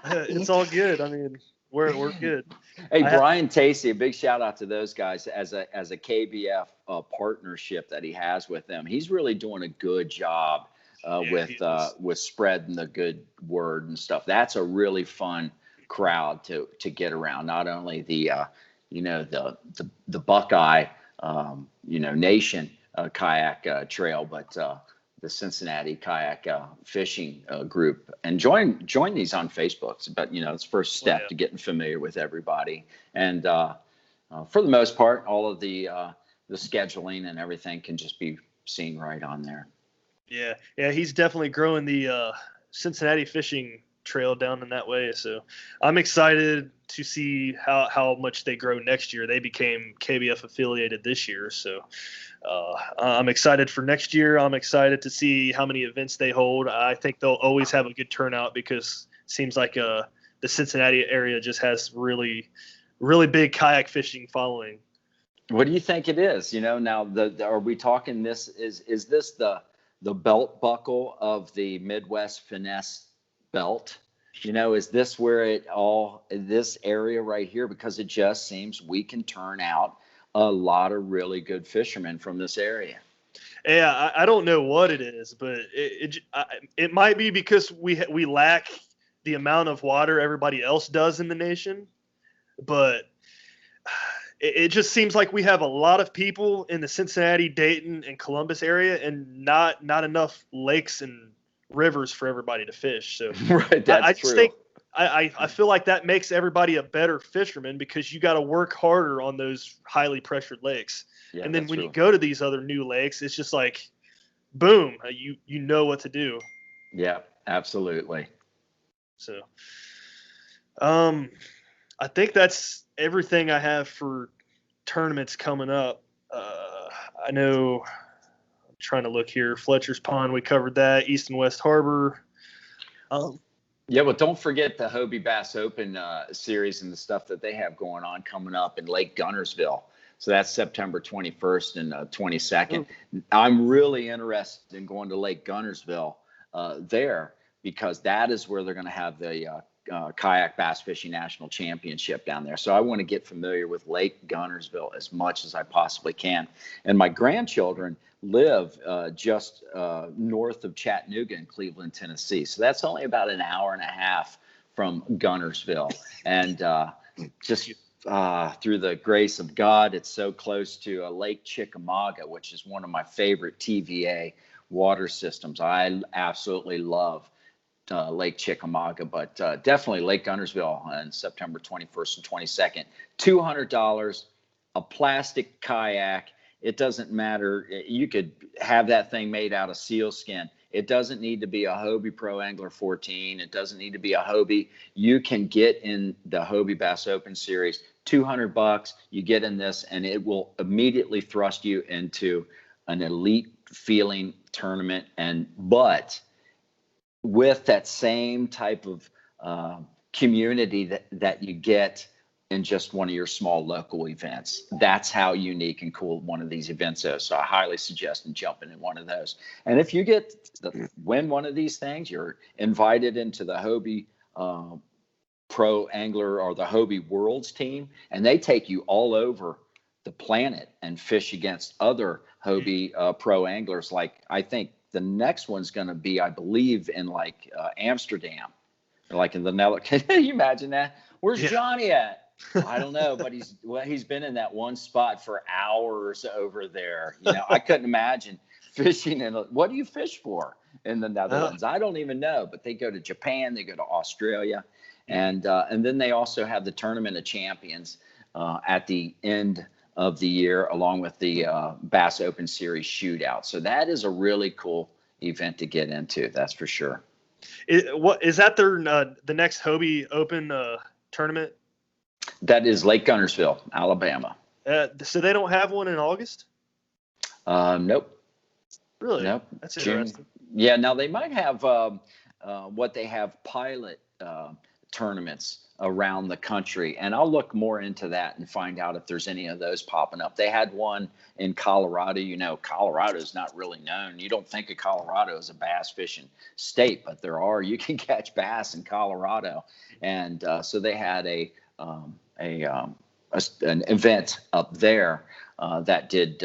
it's all good. I mean, we're good. Hey, Brian Tacey, a big shout out to those guys as a KBF partnership that he has with them. He's really doing a good job with spreading the good word and stuff. That's a really fun crowd to get around. Not only the Buckeye Nation kayak trail, but the Cincinnati kayak fishing group, and join these on Facebook. But it's first step to getting familiar with everybody. And for the most part, all of the scheduling and everything can just be seen right on there. Yeah, he's definitely growing the Cincinnati fishing trail down in that way. So I'm excited to see how much they grow next year. They became KBF affiliated this year. So I'm excited for next year. I'm excited to see how many events they hold. I think they'll always have a good turnout because it seems like the Cincinnati area just has really, really big kayak fishing following. What do you think it is? Now are we talking this is this the belt buckle of the Midwest finesse belt? Is this where this area right here? Because it just seems we can turn out a lot of really good fishermen from this area. Yeah, I don't know what it is, but it might be because we lack the amount of water everybody else does in the nation, but it just seems like we have a lot of people in the Cincinnati, Dayton, and Columbus area, and not enough lakes and rivers for everybody to fish. So right, that's I just true. think I feel like that makes everybody a better fisherman because you got to work harder on those highly pressured lakes. Yeah, and then when true. you go to these other new lakes, it's just like, boom, you know what to do. Yeah, absolutely. So, I think that's everything I have for tournaments coming up. I know I'm trying to look here. Fletcher's Pond, we covered that. East and West Harbor. Yeah, well, don't forget the Hobie Bass Open series and the stuff that they have going on coming up in Lake Gunnersville. So that's September 21st and 22nd. I'm really interested in going to Lake Gunnersville there because that is where they're going to have the Kayak Bass Fishing National Championship down there. So I want to get familiar with Lake Gunnersville as much as I possibly can. And my grandchildren live just north of Chattanooga in Cleveland, Tennessee. So that's only about an hour and a half from Gunnersville. And just through the grace of God, it's so close to Lake Chickamauga, which is one of my favorite TVA water systems. I absolutely love Lake Chickamauga, but definitely Lake Gunnersville on September 21st and 22nd. $200, a plastic kayak. It doesn't matter. You could have that thing made out of sealskin. It doesn't need to be a Hobie Pro Angler 14. It doesn't need to be a Hobie. You can get in the Hobie Bass Open Series. $200. You get in this, and it will immediately thrust you into an elite feeling tournament. But with that same type of community that you get in just one of your small local events. That's how unique and cool one of these events is. So I highly suggest jumping in one of those. And if you win one of these things, you're invited into the Hobie Pro Angler or the Hobie Worlds team, and they take you all over the planet and fish against other Hobie Pro Anglers. Like I think the next one's going to be, I believe, in like Amsterdam, like in the Netherlands. Can you imagine that? Where's Johnny at? I don't know, but he's been in that one spot for hours over there. I couldn't imagine fishing what do you fish for in the Netherlands? I don't even know, but they go to Japan, they go to Australia, and then they also have the Tournament of Champions at the end of the year, along with the Bass Open Series shootout. So that is a really cool event to get into. That's for sure. What is that? The next Hobie Open tournament? That is Lake Gunnersville, Alabama. So they don't have one in August? Nope. Really? Nope. That's interesting. Yeah. Now they might have what they have pilot tournaments around the country, and I'll look more into that and find out if there's any of those popping up. They had one in Colorado. Colorado is not really known. You don't think of Colorado as a bass fishing state, but you can catch bass in Colorado. And so they had an event up there that did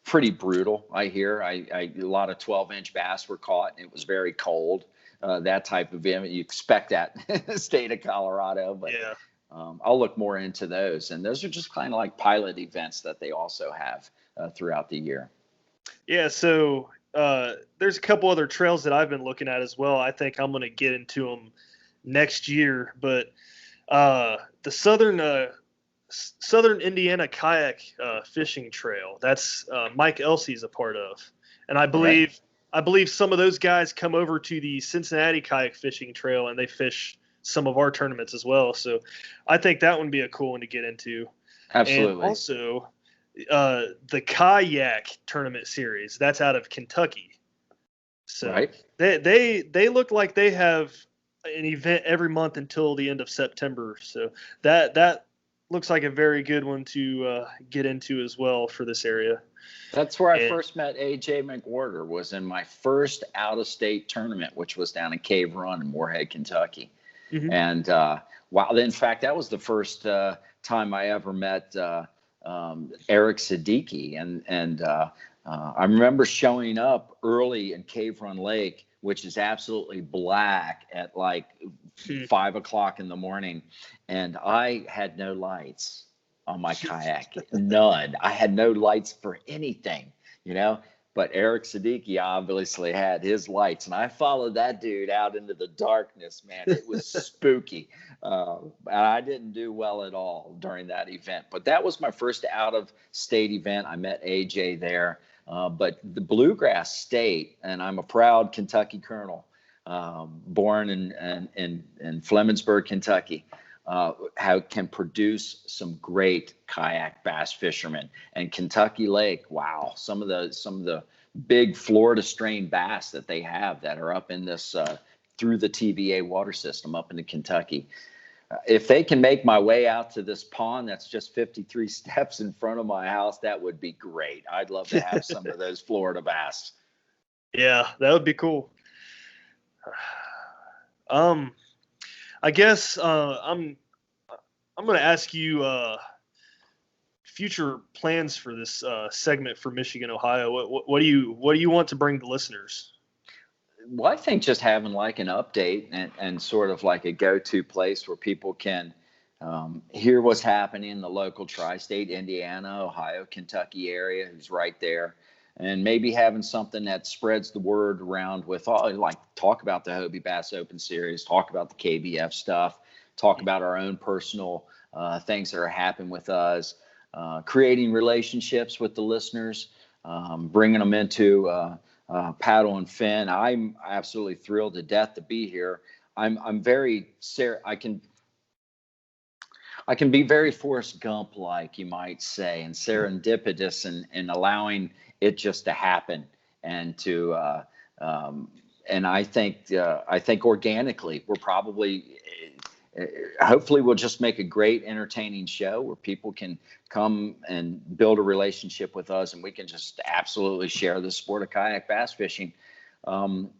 pretty brutal. I hear a lot of 12-inch bass were caught. It was very cold. That type of event, you expect that in the state of Colorado, but yeah. I'll look more into those. And those are just kind of like pilot events that they also have throughout the year. Yeah. So there's a couple other trails that I've been looking at as well. I think I'm going to get into them next year, but the Southern Indiana Kayak Fishing Trail, that's Mike Elsey's a part of. And I believe I believe some of those guys come over to the Cincinnati kayak fishing trail and they fish some of our tournaments as well. So I think that would be a cool one to get into. Absolutely. And also the kayak tournament series, that's out of Kentucky. So right. they look like they have an event every month until the end of September. So that looks like a very good one to get into as well for this area. That's where I first met AJ McWhorter, was in my first out-of-state tournament, which was down in Cave Run in Moorhead, Kentucky. Mm-hmm. And wow, in fact, that was the first time I ever met Eric Siddiqui. And I remember showing up early in Cave Run Lake, which is absolutely black at like 5 o'clock in the morning. And I had no lights on my kayak, none. I had no lights for anything, you know, but Eric Siddiqui obviously had his lights, and I followed that dude out into the darkness, man. It was spooky. And I didn't do well at all during that event, but that was my first out of state event. I met AJ there, but the Bluegrass State, and I'm a proud Kentucky Colonel, born in Flemingsburg, Kentucky. How can produce some great kayak bass fishermen. And Kentucky Lake, wow, some of the big Florida strain bass that they have that are up in this through the TVA water system up into Kentucky. If they can make my way out to this pond that's just 53 steps in front of my house, that would be great. I'd love to have some of those Florida bass. Yeah, that would be cool. I guess I'm going to ask you future plans for this segment for Michigan, Ohio. What do you want to bring to listeners? Well, I think just having like an update and sort of like a go-to place where people can hear what's happening in the local tri-state, Indiana, Ohio, Kentucky area, who's right there. And maybe having something that spreads the word around with all, like talk about the Hobie Bass Open series, talk about the KBF stuff, talk about our own personal things that are happening with us, creating relationships with the listeners, bringing them into paddle and fin. I'm absolutely thrilled to death to be here. I'm very I can be very Forrest Gump like, you might say, and serendipitous and allowing it just to happen and to and I think organically we're probably hopefully we'll just make a great entertaining show where people can come and build a relationship with us, and we can just absolutely share the sport of kayak bass fishing. I'm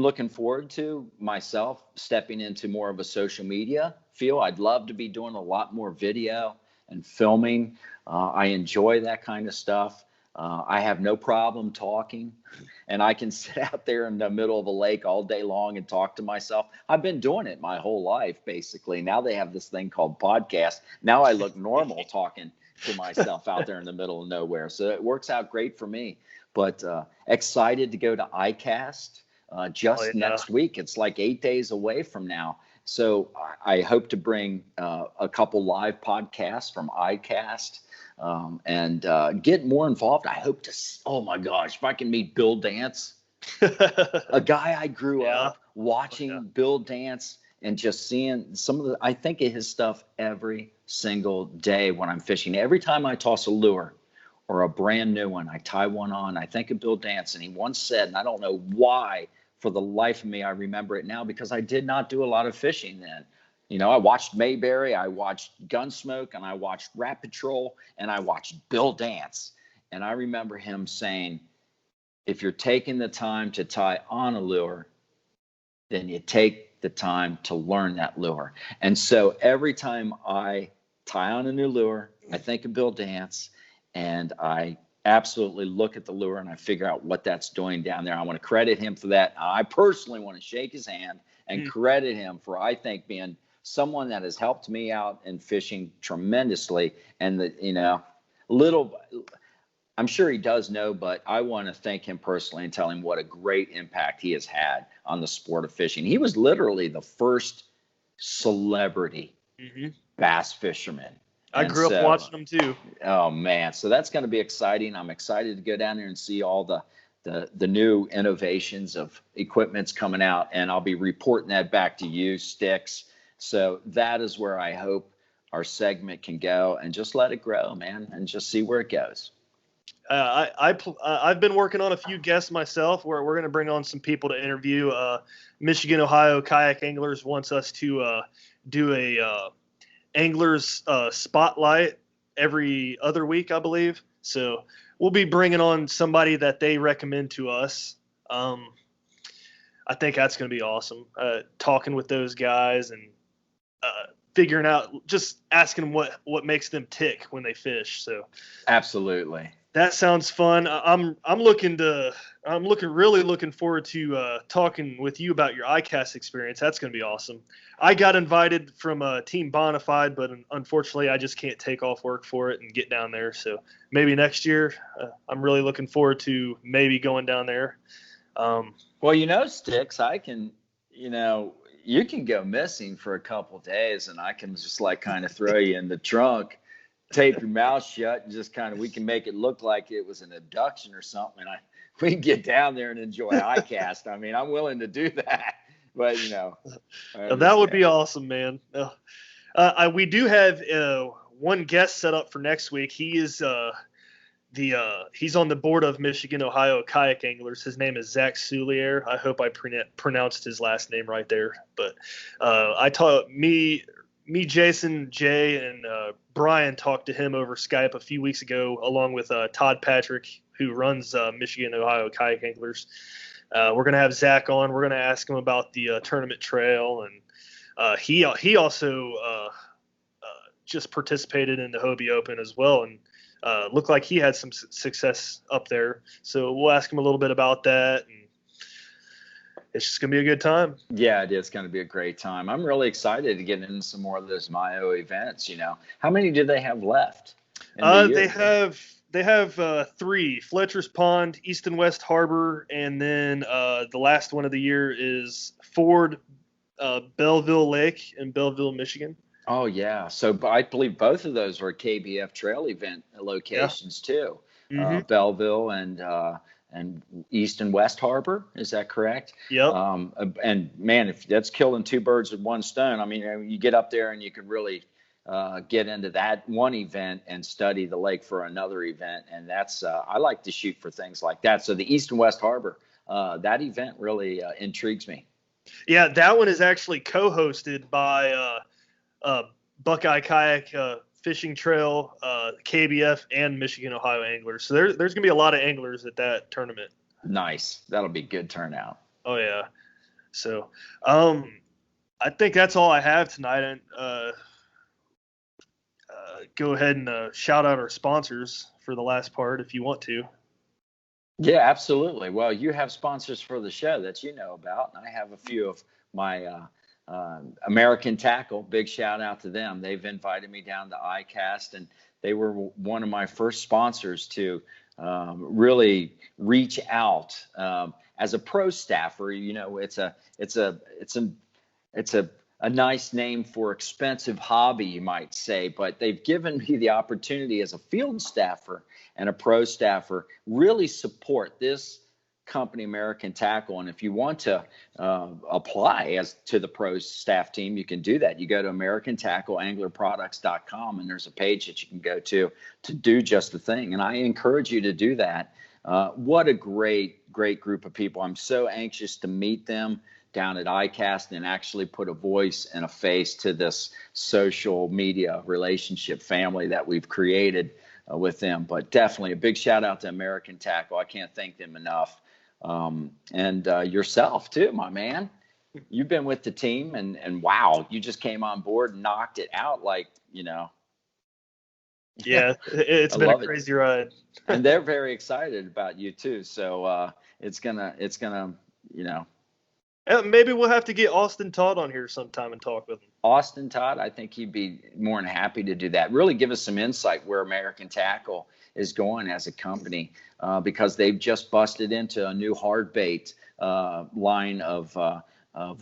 looking forward to myself stepping into more of a social media feel. I'd love to be doing a lot more video and filming. I enjoy that kind of stuff. I have no problem talking, and I can sit out there in the middle of a lake all day long and talk to myself. I've been doing it my whole life, basically. Now they have this thing called podcast. Now I look normal talking to myself out there in the middle of nowhere. So it works out great for me. But excited to go to ICAST next week. It's like 8 days away from now. So I hope to bring a couple live podcasts from ICAST. And get more involved. I hope to, oh my gosh, if I can meet Bill Dance, a guy I grew up watching Bill Dance and just seeing I think of his stuff every single day when I'm fishing. Every time I toss a lure or a brand new one, I tie one on, I think of Bill Dance. And he once said, and I don't know why, for the life of me, I remember it now, because I did not do a lot of fishing then. You know, I watched Mayberry, I watched Gunsmoke, and I watched Rat Patrol, and I watched Bill Dance. And I remember him saying, if you're taking the time to tie on a lure, then you take the time to learn that lure. And so every time I tie on a new lure, I think of Bill Dance, and I absolutely look at the lure and I figure out what that's doing down there. I want to credit him for that. I personally want to shake his hand and credit him for, I think, being someone that has helped me out in fishing tremendously. And I'm sure he does know, but I want to thank him personally and tell him what a great impact he has had on the sport of fishing. He was literally the first celebrity bass fisherman. I grew up watching them too. Oh man. So that's going to be exciting. I'm excited to go down there and see all the the new innovations of equipment's coming out, and I'll be reporting that back to you, Sticks. So that is where I hope our segment can go, and just let it grow, man, and just see where it goes. I've been working on a few guests myself. Where we're going to bring on some people to interview. Michigan, Ohio Kayak Anglers wants us to do a anglers spotlight every other week, I believe. So we'll be bringing on somebody that they recommend to us. I think that's going to be awesome. Talking with those guys and figuring out, just asking them what makes them tick when they fish. So absolutely, that sounds fun. I'm really looking forward to talking with you about your ICAST experience. That's going to be awesome. I got invited from Team Bonafide, but unfortunately I just can't take off work for it and get down there. So maybe next year. I'm really looking forward to maybe going down there. Well, Sticks, I can, you can go missing for a couple days, and I can just kind of throw you in the trunk, tape your mouth shut, and just we can make it look like it was an abduction or something. And we can get down there and enjoy ICAST. I mean, I'm willing to do that, but that would be awesome, man. We do have one guest set up for next week. He is he's on the board of Michigan, Ohio Kayak Anglers. His name is Zach Soulier. I hope I pronounced his last name right there. But Jason, Jay, and Brian talked to him over Skype a few weeks ago, along with Todd Patrick, who runs Michigan, Ohio Kayak Anglers. We're going to have Zach on. We're going to ask him about the tournament trail. And he also just participated in the Hobie Open as well, and looked like he had some success up there. So we'll ask him a little bit about that, and it's just going to be a good time. Yeah, it is going to be a great time. I'm really excited to get into some more of those Mayo events. How many do they have left? They have 3: Fletcher's Pond, East and West Harbor, and then the last one of the year is Ford, Belleville Lake in Belleville, Michigan. Oh, yeah. So I believe both of those are KBF trail event locations too. Mm-hmm. Belleville and East and West Harbor. Is that correct? Yep. And man, if that's killing 2 birds with 1 stone, I mean, you get up there and you can really get into that one event and study the lake for another event. And that's, I like to shoot for things like that. So the East and West Harbor, that event really intrigues me. Yeah, that one is actually co-hosted by Buckeye Kayak Fishing Trail, KBF, and Michigan, Ohio Anglers. So there's going to be a lot of anglers at that tournament. Nice. That'll be good turnout. Oh, yeah. So I think that's all I have tonight. And go ahead and shout out our sponsors for the last part if you want to. Yeah, absolutely. Well, you have sponsors for the show that you know about, and I have a few of my American Tackle. Big shout out to them. They've invited me down to ICAST, and they were one of my first sponsors to really reach out as a pro staffer. It's a nice name for expensive hobby, you might say, but they've given me the opportunity as a field staffer and a pro staffer really support this company, American Tackle. And if you want to apply as to the pro staff team, you can do that. You go to AmericanTackleAnglerProducts.com, and there's a page that you can go to do just the thing. And I encourage you to do that. What a great group of people. I'm so anxious to meet them down at ICAST and actually put a voice and a face to this social media relationship family that we've created with them. But definitely a big shout out to American Tackle. I can't thank them enough. And yourself too, my man. You've been with the team, and wow, you just came on board and knocked it out Yeah, it's been a crazy ride. And they're very excited about you too. So it's gonna maybe we'll have to get Austin Todd on here sometime and talk with him. Austin Todd, I think he'd be more than happy to do that. Really give us some insight where American Tackle is going as a company, because they've just busted into a new hard bait line of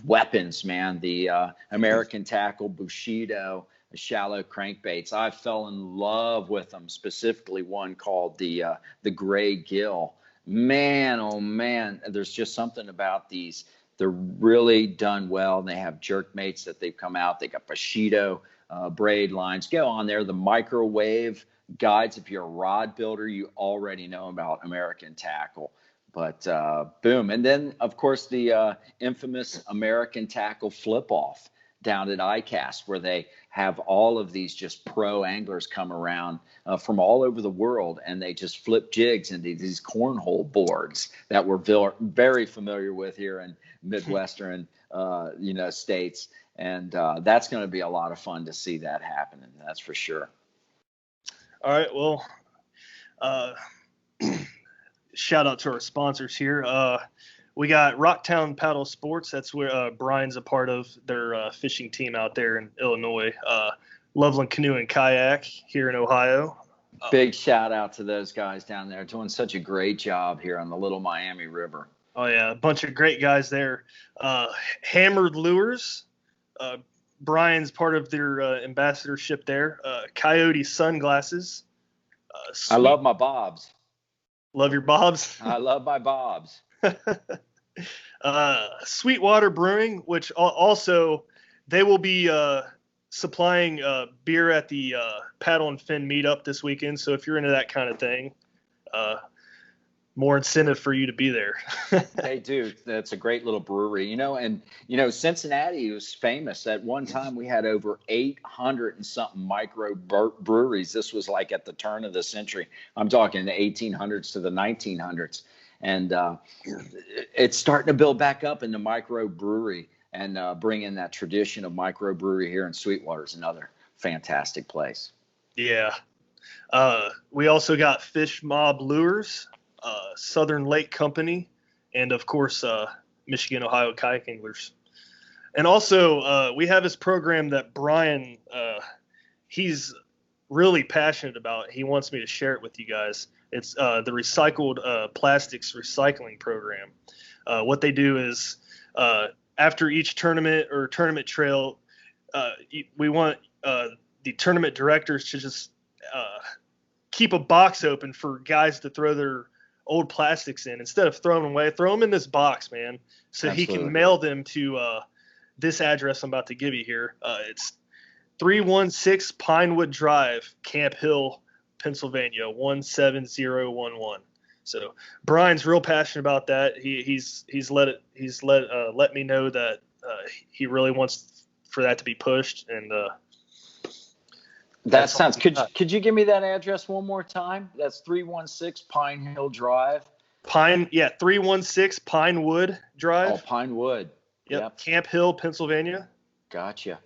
weapons, man. The American Tackle Bushido shallow crankbaits. I fell in love with them, specifically one called the Gray Gill. man, oh man, there's just something about these. They're really done well, and they have jerk mates that they've come out. They got Bushido braid lines. Go on there. The microwave guides. If you're a rod builder, you already know about American Tackle. But boom. And then, of course, the infamous American Tackle flip-off down at ICAST, where they have all of these just pro anglers come around from all over the world, and they just flip jigs into these cornhole boards that we're very familiar with here in Midwestern states. And that's going to be a lot of fun to see that happening. That's for sure. All right. Well, shout out to our sponsors here. We got Rocktown Paddlesports. That's where Brian's a part of their fishing team out there in Illinois. Loveland Canoe and Kayak here in Ohio. Big shout out to those guys down there doing such a great job here on the Little Miami River. Oh, yeah. A bunch of great guys there. Hammered Lures. Brian's part of their ambassadorship there. Coyote Sunglasses. I love my bobs. Love your bobs? I love my bobs. Sweetwater Brewing, which also they will be supplying beer at the Paddle and Fin meetup this weekend. So if you're into that kind of thing, more incentive for you to be there. They do. That's a great little brewery, and Cincinnati was famous. At one time we had over 800 and something micro breweries. This was like at the turn of the century. I'm talking the 1800s to the 1900s. And it's starting to build back up in the microbrewery, and bring in that tradition of microbrewery here in Sweetwater is another fantastic place. Yeah. We also got Fish Mob Lures, Southern Lake Company, and, of course, Michigan, Ohio Kayak Anglers. And also we have this program that Brian, he's really passionate about. He wants me to share it with you guys. It's the recycled plastics recycling program. What they do is after each tournament or tournament trail, we want the tournament directors to just keep a box open for guys to throw their old plastics in. Instead of throwing them away, throw them in this box, man, so Absolutely. He can mail them to this address I'm about to give you here. It's 316 Pinewood Drive, Camp Hill, Pennsylvania 17011. So Brian's real passionate about that. He's let me know that he really wants for that to be pushed. And that sounds. Could you give me that address one more time? That's 316 Pine Hill Drive. 316 Pinewood Drive. Oh, Pinewood. Yep. Camp Hill, Pennsylvania. Gotcha.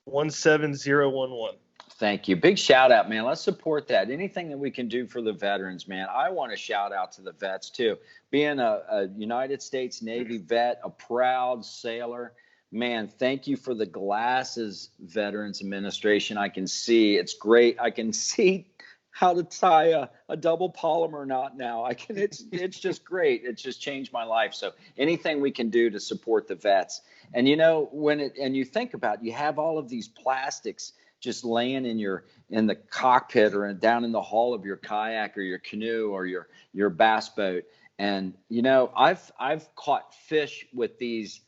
17011. Thank you. Big shout out, man. Let's support that. Anything that we can do for the veterans, man. I want to shout out to the vets too. Being a United States Navy vet, a proud sailor, man, thank you for the glasses, Veterans Administration. I can see it's great. I can see how to tie a double polymer knot now. It's just great. It's just changed my life. So anything we can do to support the vets. And and you think about, you have all of these plastics just laying in the cockpit or down in the hull of your kayak or your canoe or your bass boat. And I've caught fish with these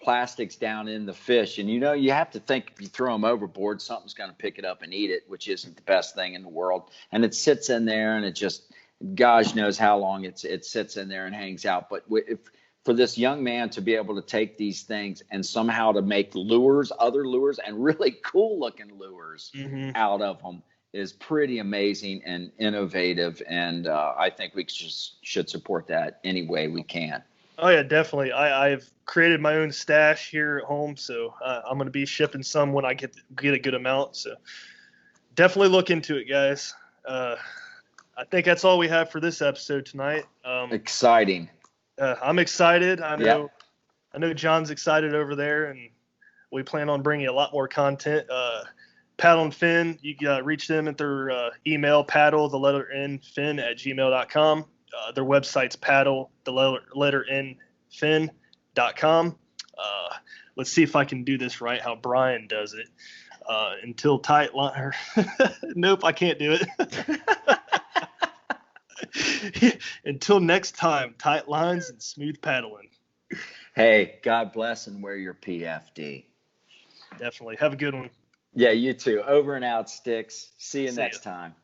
plastics down in the fish, and you have to think if you throw them overboard, something's going to pick it up and eat it, which isn't the best thing in the world. And it sits in there, and it just, gosh knows how long it sits in there and hangs out. But for this young man to be able to take these things and somehow to make other lures, and really cool looking lures out of them is pretty amazing and innovative. And I think we should support that any way we can. Oh yeah, definitely. I've created my own stash here at home, so I'm going to be shipping some when I get a good amount. So definitely look into it, guys. I think that's all we have for this episode tonight. Exciting. I'm excited. I know John's excited over there, and we plan on bringing a lot more content. Paddle and Fin, you can reach them at their email, paddle_fin@gmail.com. Their website's paddle_fin.com. Let's see if I can do this right, how Brian does it. Until tight liner. Nope, I can't do it. Until next time, tight lines and smooth paddling. Hey, God bless and wear your PFD. Definitely. Have a good one. Yeah, you too. Over and out, Sticks. See you See next ya. time.